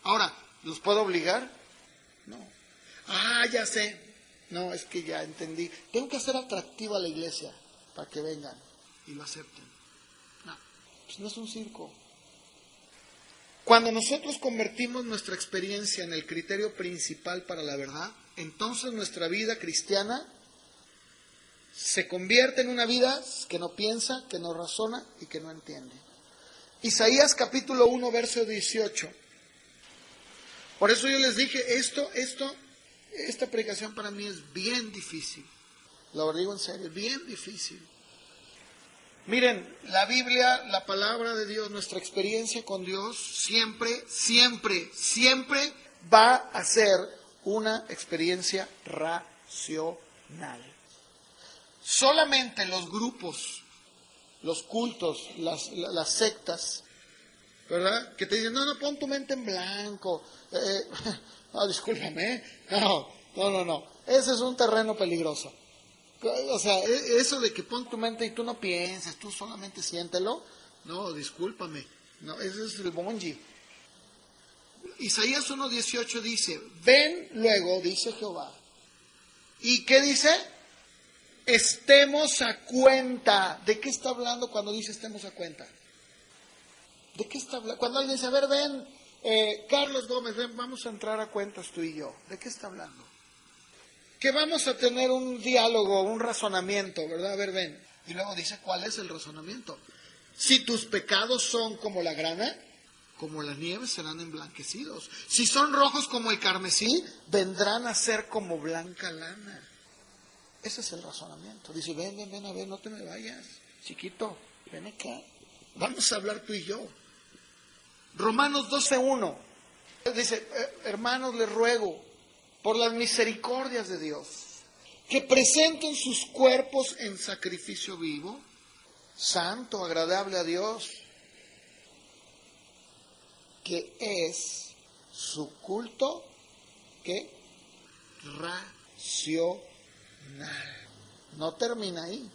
Ahora, ¿los puedo obligar? No. Ya sé. No, es que ya entendí. Tengo que hacer atractiva a la iglesia para que vengan y lo acepten. No, pues no es un circo. Cuando nosotros convertimos nuestra experiencia en el criterio principal para la verdad, entonces nuestra vida cristiana se convierte en una vida que no piensa, que no razona y que no entiende. Isaías capítulo 1, verso 18. Por eso yo les dije, esto esta predicación para mí es bien difícil. Lo digo en serio, bien difícil. Miren, la Biblia, la palabra de Dios, nuestra experiencia con Dios, siempre, siempre, siempre va a ser una experiencia racional. Solamente los grupos, los cultos, las sectas, ¿verdad? Que te dicen, no, pon tu mente en blanco. No, discúlpame, no. Ese es un terreno peligroso. O sea, eso de que pon tu mente y tú no pienses, tú solamente siéntelo. No, discúlpame. No, ese es el bungee. Isaías 1:18 dice, ven luego, dice Jehová. ¿Y qué dice? Estemos a cuenta. ¿De qué está hablando cuando dice estemos a cuenta? ¿De qué está hablando? Cuando alguien dice, a ver, ven, Carlos Gómez, ven, vamos a entrar a cuentas tú y yo. ¿De qué está hablando? Que vamos a tener un diálogo, un razonamiento, ¿verdad? A ver, ven. Y luego dice, ¿cuál es el razonamiento? Si tus pecados son como la grana, como la nieve serán emblanquecidos. Si son rojos como el carmesí, vendrán a ser como blanca lana. Ese es el razonamiento. Dice, ven, a ver, no te me vayas, chiquito, ven acá. Vamos a hablar tú y yo. Romanos 12:1. Dice, hermanos, les ruego, por las misericordias de Dios, que presenten sus cuerpos en sacrificio vivo, santo, agradable a Dios, que es su culto, que racional. No termina ahí.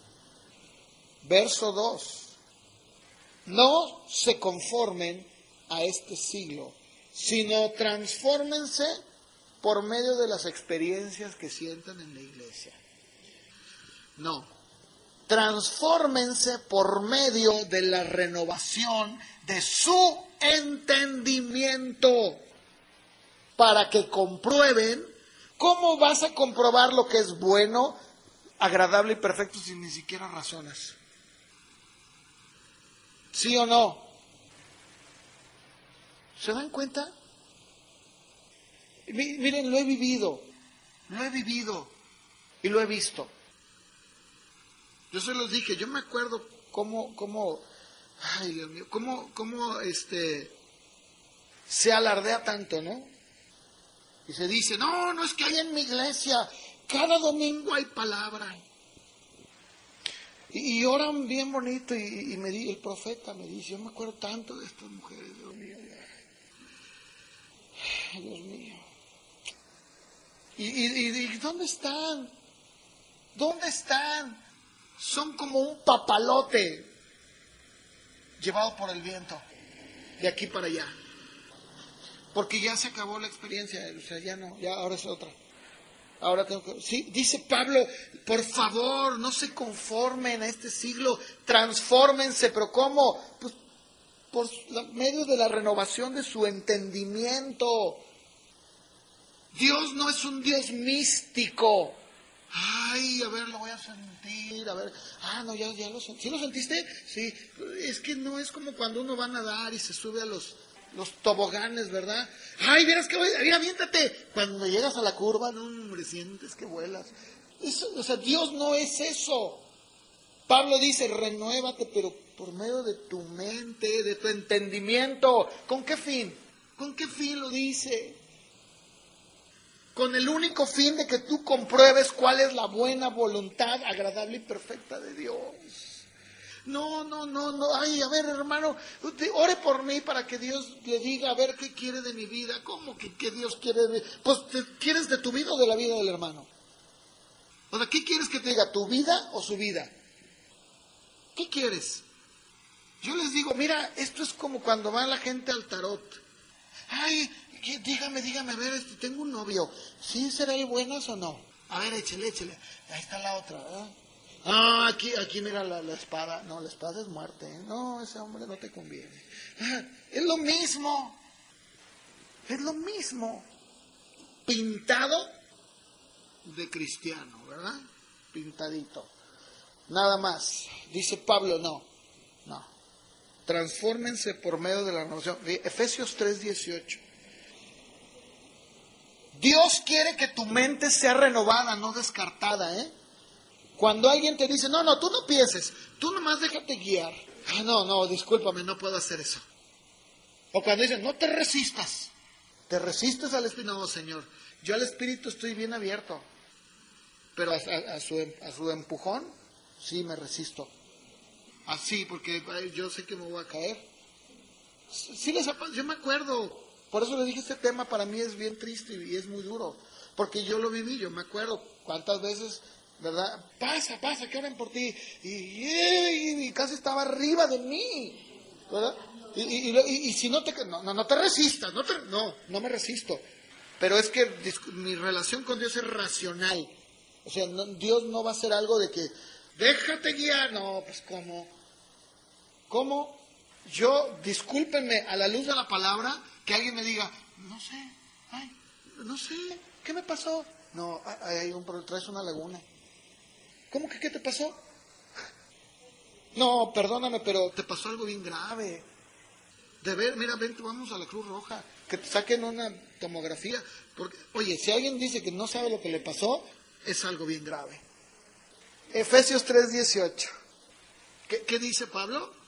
Verso 2. No se conformen a este siglo, sino transfórmense por medio de las experiencias que sientan en la iglesia. No, transfórmense por medio de la renovación de su entendimiento, para que comprueben. ¿Cómo vas a comprobar lo que es bueno, agradable y perfecto si ni siquiera razonas? ¿Sí o no? ¿Se dan cuenta? Miren, lo he vivido y lo he visto. Yo se los dije, yo me acuerdo cómo ay Dios mío, cómo se alardea tanto, ¿no? Y se dice, no, es que hay en mi iglesia, cada domingo hay palabra. Y oran bien bonito y el profeta me dice, yo me acuerdo tanto de estas mujeres, Dios mío. Ay, Dios mío. ¿Y dónde están? ¿Dónde están? Son como un papalote llevado por el viento, de aquí para allá. Porque ya se acabó la experiencia, o sea, ya no, ya ahora es otra. Ahora tengo que, sí, dice Pablo, por favor, no se conformen a este siglo, transfórmense, pero ¿cómo? Pues por medio de la renovación de su entendimiento. Dios no es un Dios místico. Ay, a ver, lo voy a sentir, a ver, no, ya lo sentí. ¿Sí lo sentiste? Sí, es que no es como cuando uno va a nadar y se sube a los toboganes, ¿verdad? Ay, verás que voy, mira, aviéntate. Cuando llegas a la curva, no, hombre, sientes que vuelas. Eso, o sea, Dios no es eso. Pablo dice, renuévate, pero por medio de tu mente, de tu entendimiento. ¿Con qué fin? ¿Con qué fin lo dice? Con el único fin de que tú compruebes cuál es la buena voluntad, agradable y perfecta de Dios. No, ay, a ver, hermano, ore por mí para que Dios le diga, a ver, ¿qué quiere de mi vida? ¿Cómo que qué Dios quiere de mí? Pues, ¿quieres de tu vida o de la vida del hermano? O sea, ¿qué quieres que te diga, tu vida o su vida? ¿Qué quieres? Yo les digo, mira, esto es como cuando va la gente al tarot. Ay, dígame, a ver, tengo un novio, ¿sí será el buenas o no? A ver, échale, ahí está la otra, ¿verdad? Aquí mira la espada. No, la espada es muerte, ¿eh? No, ese hombre no te conviene. Es lo mismo. Pintado de cristiano, ¿verdad? Pintadito. Nada más. Dice Pablo, no. Transfórmense por medio de la renovación. Efesios 3:18. Dios quiere que tu mente sea renovada, no descartada, ¿eh? Cuando alguien te dice, no, tú no pienses, tú nomás déjate guiar. Ah, no, discúlpame, no puedo hacer eso. O cuando dicen, no te resistas. ¿Te resistes al Espíritu? No, Señor, yo al Espíritu estoy bien abierto. Pero a su empujón, sí me resisto. Así, porque yo sé que me voy a caer. Sí, yo me acuerdo. Por eso le dije, este tema para mí es bien triste y es muy duro. Porque yo lo viví, yo me acuerdo cuántas veces, ¿verdad? Pasa, que oren por ti. Y casi estaba arriba de mí, ¿verdad? Y si no te resistas, no me resisto. Pero es que mi relación con Dios es racional. O sea, Dios no va a hacer algo de que, déjate guiar. No, pues ¿cómo? Yo, discúlpenme, a la luz de la palabra, que alguien me diga, no sé, ¿qué me pasó? No, traes una laguna. ¿Cómo que qué te pasó? No, perdóname, pero te pasó algo bien grave. Mira, vente, vamos a la Cruz Roja, que te saquen una tomografía. Porque, oye, si alguien dice que no sabe lo que le pasó, es algo bien grave. Efesios 3:18. ¿Qué dice Pablo?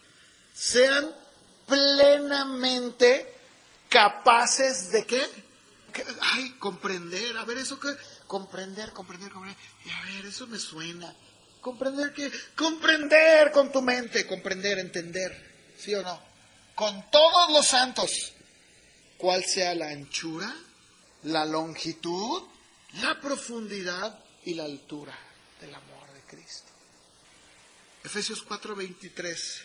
Sean plenamente capaces de ¿qué? Comprender. A ver, eso que comprender. Y a ver, eso me suena. Comprender con tu mente, entender. ¿Sí o no? Con todos los santos. ¿Cuál sea la anchura, la longitud, la profundidad y la altura del amor de Cristo? Efesios 4:23.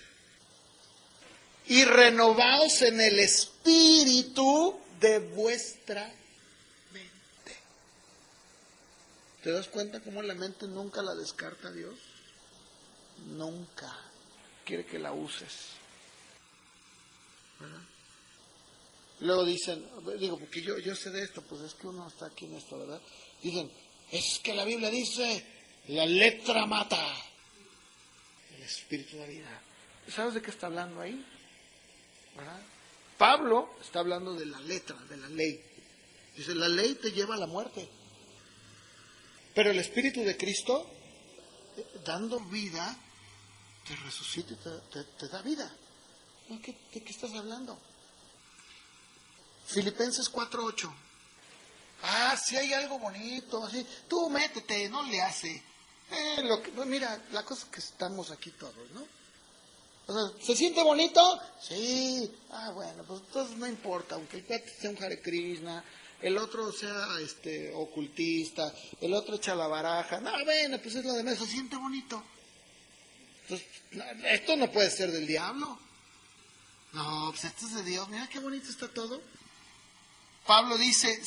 Y renovaos en el espíritu de vuestra mente. ¿Te das cuenta cómo la mente nunca la descarta Dios? Nunca. Quiere que la uses. ¿Verdad? Luego dicen, porque yo sé de esto, pues es que uno está aquí en esto, ¿verdad? Dicen, es que la Biblia dice, la letra mata, el espíritu da vida. ¿Sabes de qué está hablando ahí? ¿Verdad? Pablo está hablando de la letra, de la ley. Dice, la ley te lleva a la muerte. Pero el Espíritu de Cristo, dando vida, te resucita y te da vida. ¿De qué estás hablando? Filipenses 4:8. Si hay algo bonito, así, tú métete, no le hace. Mira, la cosa es que estamos aquí todos, ¿no? O sea, ¿se siente bonito? Sí. Bueno, pues entonces no importa, aunque el cuate sea un Hare Krishna, el otro sea ocultista, el otro echa la baraja. No, bueno, pues es lo de menos, se siente bonito. Entonces, esto no puede ser del diablo. No, pues esto es de Dios. Mira qué bonito está todo. Pablo dice,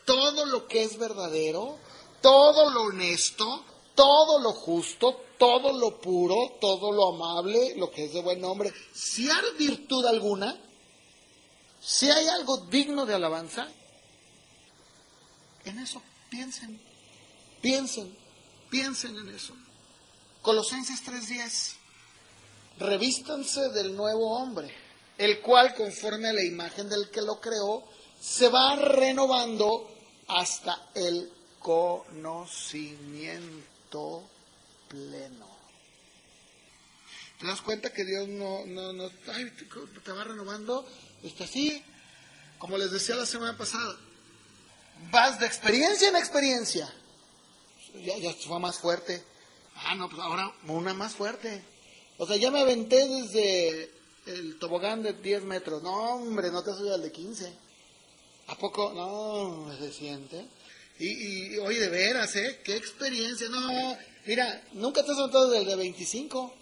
todo lo que es verdadero, todo lo honesto, todo lo justo, todo lo puro, todo lo amable, lo que es de buen nombre. Si hay virtud alguna, si hay algo digno de alabanza, en eso piensen en eso. Colosenses 3:10. Revístanse del nuevo hombre, el cual, conforme a la imagen del que lo creó, se va renovando hasta el conocimiento pleno. ¿Te das cuenta que Dios no te va renovando? Está así, como les decía la semana pasada. Vas de experiencia en experiencia. Ya fue más fuerte. Pues ahora una más fuerte. O sea, ya me aventé desde el tobogán de 10 metros. No, hombre, no te subes al de 15. ¿A poco? No, se siente. Y oye, de veras, qué experiencia. No, mira, nunca te has aventado del de 25.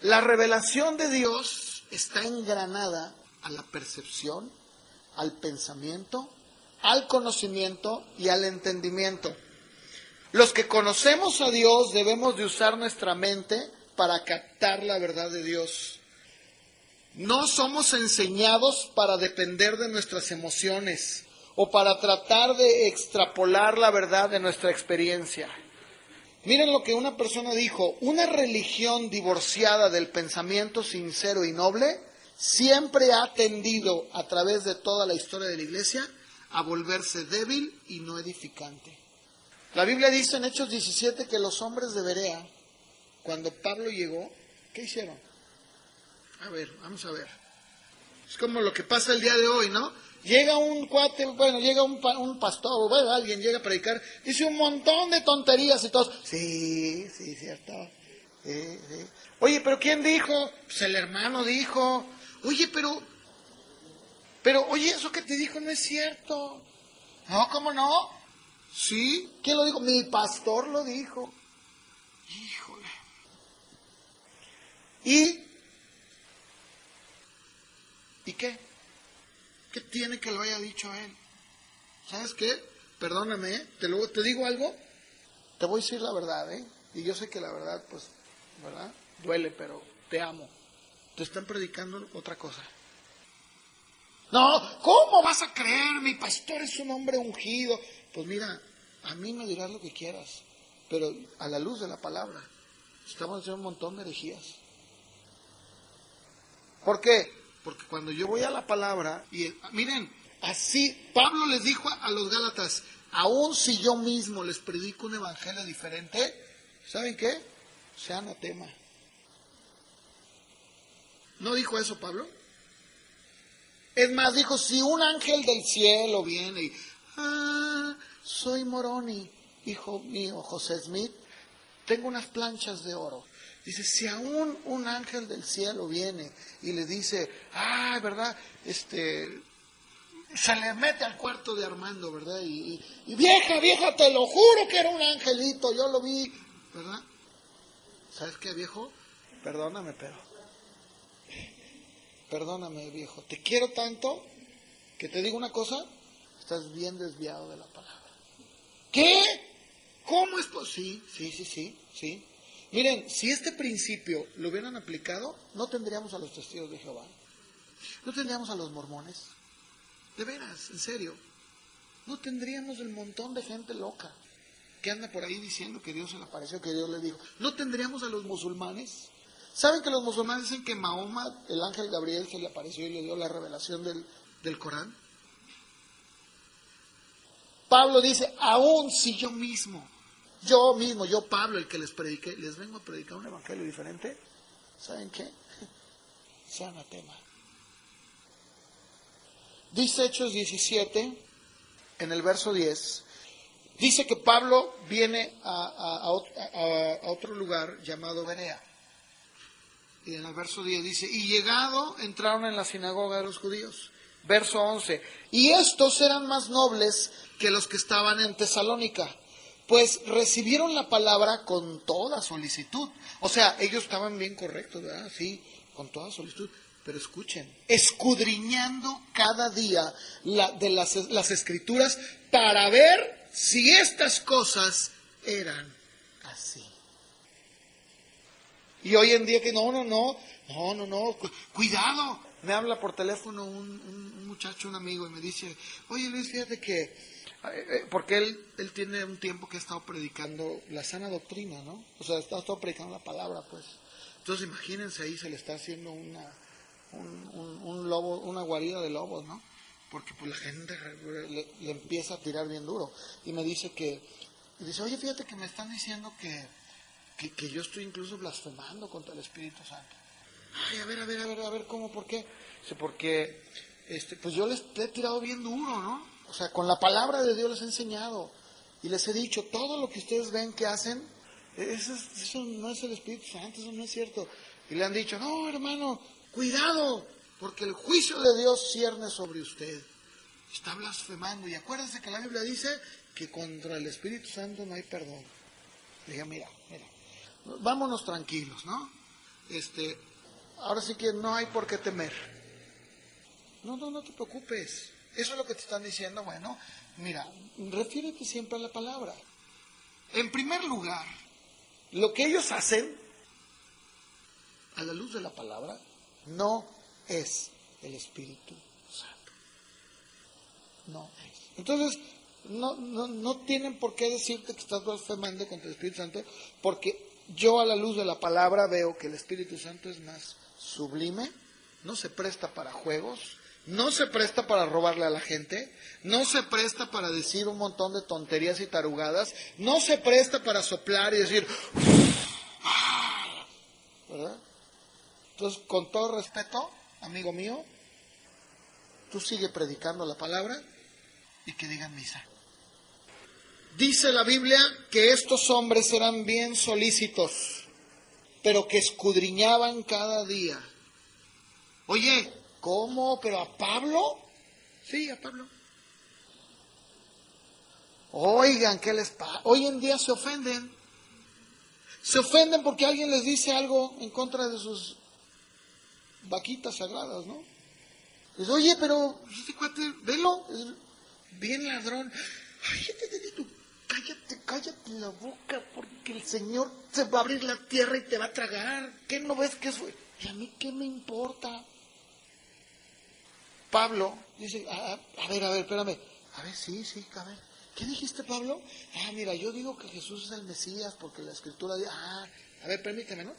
La revelación de Dios está engranada a la percepción, al pensamiento, al conocimiento y al entendimiento. Los que conocemos a Dios debemos de usar nuestra mente para captar la verdad de Dios. No somos enseñados para depender de nuestras emociones o para tratar de extrapolar la verdad de nuestra experiencia. Miren lo que una persona dijo: una religión divorciada del pensamiento sincero y noble siempre ha tendido, a través de toda la historia de la Iglesia, a volverse débil y no edificante. La Biblia dice en Hechos 17 que los hombres de Berea, cuando Pablo llegó, ¿qué hicieron? A ver, vamos a ver. Es como lo que pasa el día de hoy, ¿no? Llega un cuate, bueno, llega un pastor, bueno, alguien llega a predicar, dice un montón de tonterías y todo. Sí, cierto. Sí. Oye, ¿pero quién dijo? Pues el hermano dijo. Oye, pero, oye, eso que te dijo no es cierto. No, ¿cómo no? Sí. ¿Quién lo dijo? Mi pastor lo dijo. Híjole. ¿Y qué? ¿Qué tiene que lo haya dicho a él? ¿Sabes qué? Perdóname, te digo algo. Te voy a decir la verdad, ¿eh? Y yo sé que la verdad, pues, ¿verdad? Duele, pero te amo. Te están predicando otra cosa. No, ¿cómo vas a creer? Mi pastor es un hombre ungido. Pues mira, a mí me dirás lo que quieras, pero a la luz de la palabra, estamos haciendo un montón de herejías. ¿Por qué? Porque cuando yo voy a la palabra, y miren, así Pablo les dijo a los Gálatas, aun si yo mismo les predico un evangelio diferente, ¿saben qué? Sea anatema. ¿No dijo eso Pablo? Es más, dijo, si un ángel del cielo viene y, soy Moroni, hijo mío, José Smith, tengo unas planchas de oro. Dice, si aún un ángel del cielo viene y le dice, ¿verdad? Se le mete al cuarto de Armando, ¿verdad? Y vieja, te lo juro que era un angelito, yo lo vi, ¿verdad? ¿Sabes qué, viejo? Perdóname, viejo, te quiero tanto que te digo una cosa, estás bien desviado de la palabra. ¿Qué? ¿Cómo es posible? Sí. Miren, si este principio lo hubieran aplicado, no tendríamos a los testigos de Jehová, no tendríamos a los mormones, de veras, en serio, no tendríamos el montón de gente loca que anda por ahí diciendo que Dios se le apareció, que Dios le dijo, no tendríamos a los musulmanes. ¿Saben que los musulmanes dicen que Mahoma, el ángel Gabriel, se le apareció y le dio la revelación del Corán? Pablo dice, aún si yo Pablo, el que les prediqué, les vengo a predicar un evangelio diferente, ¿saben qué? Sea anatema. Dice Hechos 17, en el verso 10, dice que Pablo viene a otro lugar llamado Berea. Y en el verso 10 dice, y llegado entraron en la sinagoga de los judíos. Verso 11, y estos eran más nobles que los que estaban en Tesalónica, pues recibieron la palabra con toda solicitud. O sea, ellos estaban bien correctos, ¿verdad? Sí, con toda solicitud. Pero escuchen, escudriñando cada día las escrituras para ver si estas cosas eran así. Y hoy en día que no, cuidado. Me habla por teléfono un muchacho, un amigo, y me dice, oye Luis, fíjate que, porque él tiene un tiempo que ha estado predicando la sana doctrina, ¿no? O sea, ha estado predicando la palabra, pues. Entonces imagínense, ahí se le está haciendo un lobo, una guarida de lobos, ¿no? Porque pues la gente le empieza a tirar bien duro. Y me dice oye, fíjate que me están diciendo que yo estoy incluso blasfemando contra el Espíritu Santo. Ay, a ver, ¿cómo? ¿Por qué? Dice, porque pues yo les he tirado bien duro, ¿no? O sea, con la palabra de Dios les he enseñado. Y les he dicho, todo lo que ustedes ven que hacen, eso no es el Espíritu Santo, eso no es cierto. Y le han dicho, no, hermano, cuidado, porque el juicio de Dios cierne sobre usted. Está blasfemando. Y acuérdense que la Biblia dice que contra el Espíritu Santo no hay perdón. Le dije, mira, vámonos tranquilos, ¿no? Ahora sí que no hay por qué temer. No te preocupes. Eso es lo que te están diciendo. Bueno, mira, refiérete siempre a la palabra. En primer lugar, lo que ellos hacen, a la luz de la palabra, no es el Espíritu Santo. No es. Entonces, no tienen por qué decirte que estás blasfemando contra el Espíritu Santo, porque yo a la luz de la palabra veo que el Espíritu Santo es más sublime, no se presta para juegos, no se presta para robarle a la gente, no se presta para decir un montón de tonterías y tarugadas, no se presta para soplar y decir, ¿verdad? Entonces, con todo respeto, amigo mío, tú sigue predicando la palabra y que digan misa. Dice la Biblia que estos hombres eran bien solícitos, pero que escudriñaban cada día. Oye, ¿cómo? ¿Pero a Pablo? Sí, a Pablo. Oigan, ¿qué les pasa? Hoy en día se ofenden. Se ofenden porque alguien les dice algo en contra de sus vaquitas sagradas, ¿no? Pues, oye, pero este cuate, velo, es bien ladrón. Ay, cállate la boca, porque el Señor se va a abrir la tierra y te va a tragar. ¿Qué no ves que eso? ¿Y a mí qué me importa? Pablo dice, a ver, espérame. A ver, sí, a ver. ¿Qué dijiste, Pablo? Mira, yo digo que Jesús es el Mesías porque la Escritura dice, a ver, permíteme, ¿no?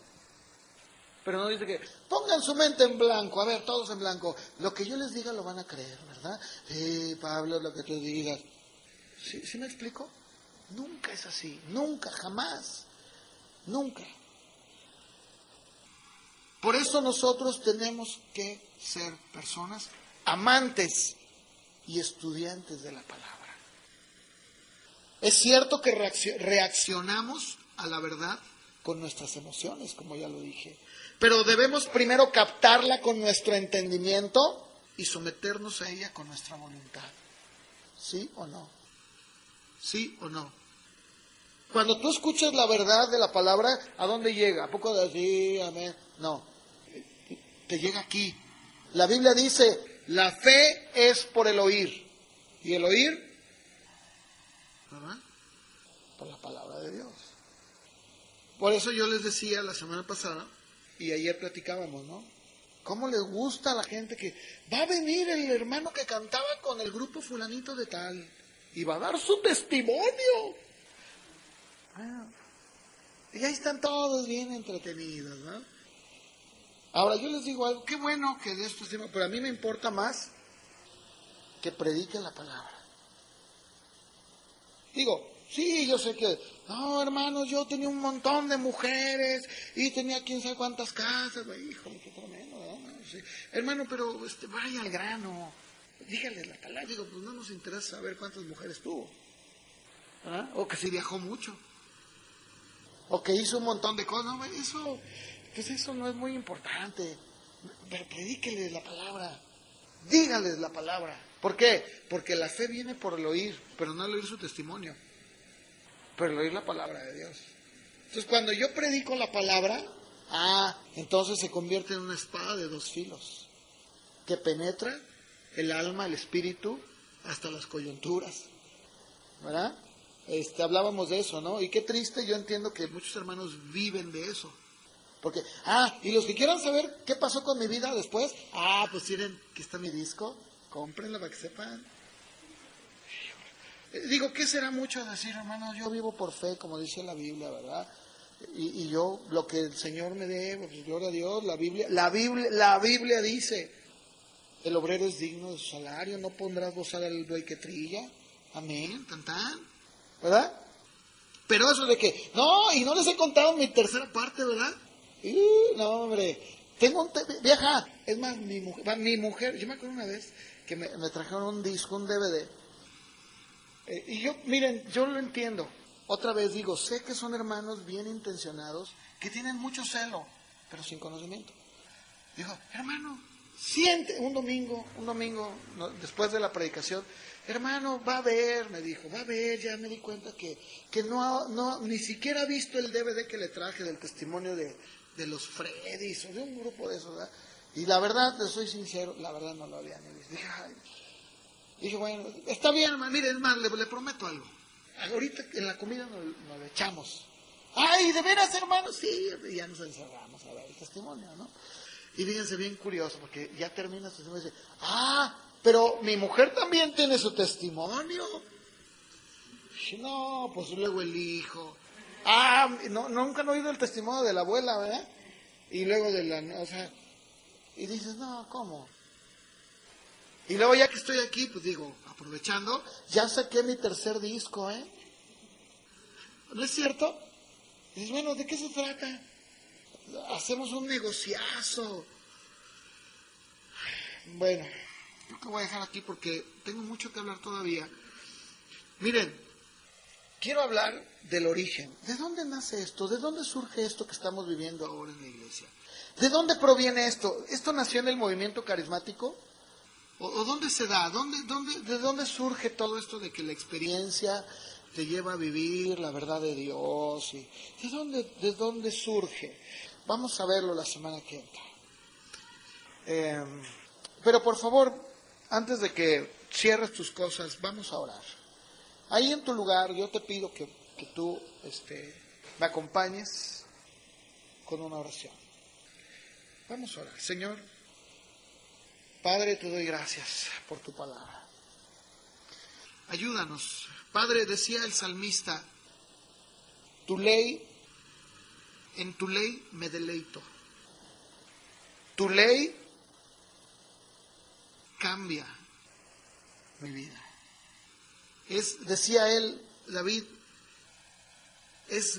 Pero no dice que pongan su mente en blanco, a ver, todos en blanco. Lo que yo les diga lo van a creer, ¿verdad? Sí, Pablo, lo que tú digas. ¿Sí me explico? Nunca es así, nunca, jamás, nunca. Por eso nosotros tenemos que ser personas amantes y estudiantes de la palabra. Es cierto que reaccionamos a la verdad con nuestras emociones, como ya lo dije, pero debemos primero captarla con nuestro entendimiento y someternos a ella con nuestra voluntad. ¿Sí o no? ¿Sí o no? Cuando tú escuchas la verdad de la palabra, ¿a dónde llega? ¿A poco de así, amén? No, te llega aquí. La Biblia dice, la fe es por el oír. ¿Y el oír? ¿Verdad? Por la palabra de Dios. Por eso yo les decía la semana pasada, y ayer platicábamos, ¿no? ¿Cómo les gusta a la gente que va a venir el hermano que cantaba con el grupo fulanito de tal y va a dar su testimonio? Y ahí están todos bien entretenidos, ¿no? Ahora yo les digo algo, qué bueno que de esto testimonio, pero a mí me importa más que prediquen la palabra. Digo, sí, yo sé que, no, hermanos, yo tenía un montón de mujeres y tenía quién sabe cuántas casas. Híjole, qué tremendo, ¿no? Sí. Hermano, pero vaya al grano, dígale la palabra. Digo, pues no nos interesa saber cuántas mujeres tuvo, ¿verdad? O que si viajó mucho, o que hizo un montón de cosas. No, eso no es muy importante. Pero predíqueles la palabra, dígales la palabra. ¿Por qué? Porque la fe viene por el oír, pero no al oír su testimonio, pero al oír la palabra de Dios. Entonces, cuando yo predico la palabra, entonces se convierte en una espada de dos filos, que penetra el alma, el espíritu, hasta las coyunturas, ¿verdad? Hablábamos de eso, ¿no? Y qué triste, yo entiendo que muchos hermanos viven de eso. Porque, y los que quieran saber qué pasó con mi vida después, pues miren, aquí está mi disco, cómprenlo para que sepan. Digo, ¿qué será mucho decir, hermano? Yo vivo por fe, como dice la Biblia, ¿verdad? Y yo, lo que el Señor me dé, pues gloria a Dios, la Biblia dice, el obrero es digno de su salario, no pondrás bozal al buey que trilla, amén, ¿verdad? Pero eso de que, no, y no les he contado mi tercera parte, ¿verdad? No, hombre, vieja, es más, mi mujer, yo me acuerdo una vez que me trajeron un disco, un DVD, y yo, miren, yo lo entiendo, otra vez digo, sé que son hermanos bien intencionados, que tienen mucho celo, pero sin conocimiento. Dijo, hermano, siente, un domingo, no, después de la predicación, hermano, me dijo, ya me di cuenta que no, ni siquiera ha visto el DVD que le traje del testimonio de los Freddys, o de un grupo de esos, ¿verdad? Y la verdad, les soy sincero, la verdad no lo había ni visto. Dije, bueno, está bien, hermano, mire, es más, le prometo algo. Ahorita en la comida nos lo echamos. ¿De veras, hermano? Sí, y ya nos encerramos a ver el testimonio, ¿no? Y fíjense, bien curioso, porque ya termina su testimonio y dice, pero mi mujer también tiene su testimonio. No, pues luego el hijo. No, nunca han oído el testimonio de la abuela, ¿verdad? Y luego y dices, no, ¿cómo? Y luego ya que estoy aquí, pues digo, aprovechando, ya saqué mi tercer disco, ¿eh? ¿No es cierto? Y dices, bueno, ¿de qué se trata? Hacemos un negociazo. Bueno, creo que voy a dejar aquí porque tengo mucho que hablar todavía. Miren, quiero hablar del origen. ¿De dónde nace esto? ¿De dónde surge esto que estamos viviendo ahora en la iglesia? ¿De dónde proviene esto? ¿Esto nació en el movimiento carismático? ¿O dónde se da? ¿De dónde surge todo esto de que la experiencia te lleva a vivir la verdad de Dios? ¿De dónde surge? Vamos a verlo la semana que entra. Pero por favor, antes de que cierres tus cosas, vamos a orar. Ahí en tu lugar yo te pido que tú me acompañes con una oración. Vamos a orar. Señor, Padre, te doy gracias por tu palabra. Ayúdanos. Padre, decía el salmista, en tu ley me deleito. Tu ley cambia mi vida. Decía él, David, es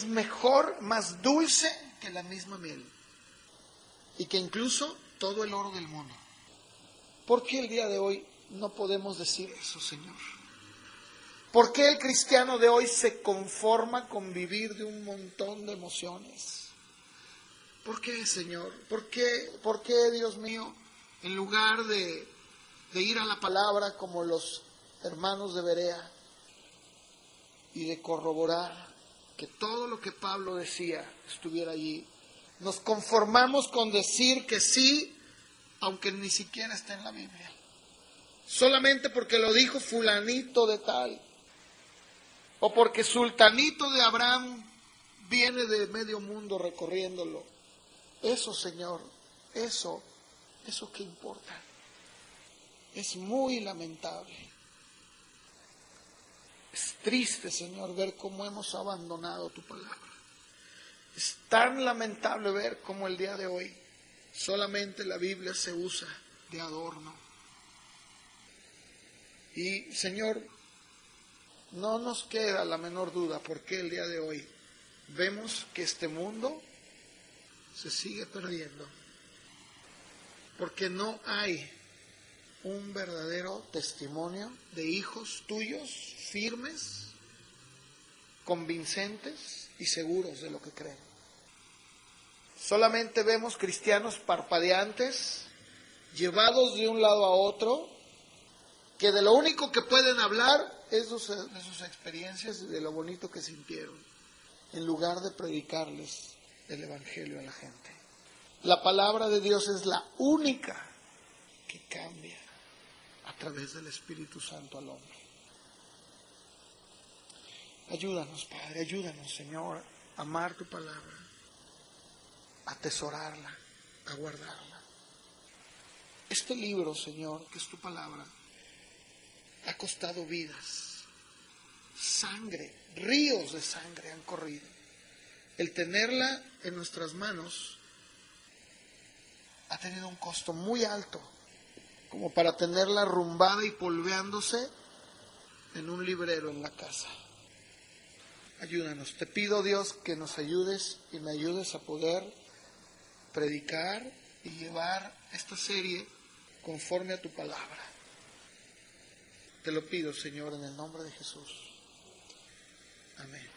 mejor, más dulce que la misma miel. Y que incluso todo el oro del mundo. ¿Por qué el día de hoy no podemos decir eso, Señor? ¿Por qué el cristiano de hoy se conforma con vivir de un montón de emociones? ¿Por qué, Señor? ¿Por qué, Dios mío, en lugar de ir a la palabra como los hermanos de Berea y de corroborar que todo lo que Pablo decía estuviera allí, nos conformamos con decir que sí, aunque ni siquiera está en la Biblia? Solamente porque lo dijo fulanito de tal, o porque sultanito de Abraham viene de medio mundo recorriéndolo. Eso, Señor, eso qué importa. Es muy lamentable. Es triste, Señor, ver cómo hemos abandonado tu palabra. Es tan lamentable ver cómo el día de hoy solamente la Biblia se usa de adorno. Y, Señor, no nos queda la menor duda porque el día de hoy vemos que este mundo se sigue perdiendo. Porque no hay un verdadero testimonio de hijos tuyos firmes, convincentes y seguros de lo que creen. Solamente vemos cristianos parpadeantes, llevados de un lado a otro, que de lo único que pueden hablar es de sus experiencias y de lo bonito que sintieron, en lugar de predicarles el Evangelio a la gente. La palabra de Dios es la única que cambia a través del Espíritu Santo al hombre. Ayúdanos, Padre, ayúdanos, Señor, a amar tu palabra, a atesorarla, a guardarla. Este libro, Señor, que es tu palabra, ha costado vidas, sangre, ríos de sangre han corrido. El tenerla en nuestras manos ha tenido un costo muy alto, como para tenerla arrumbada y polveándose en un librero en la casa. Ayúdanos. Te pido, Dios, que nos ayudes y me ayudes a poder predicar y llevar esta serie conforme a tu palabra. Te lo pido, Señor, en el nombre de Jesús. Amén.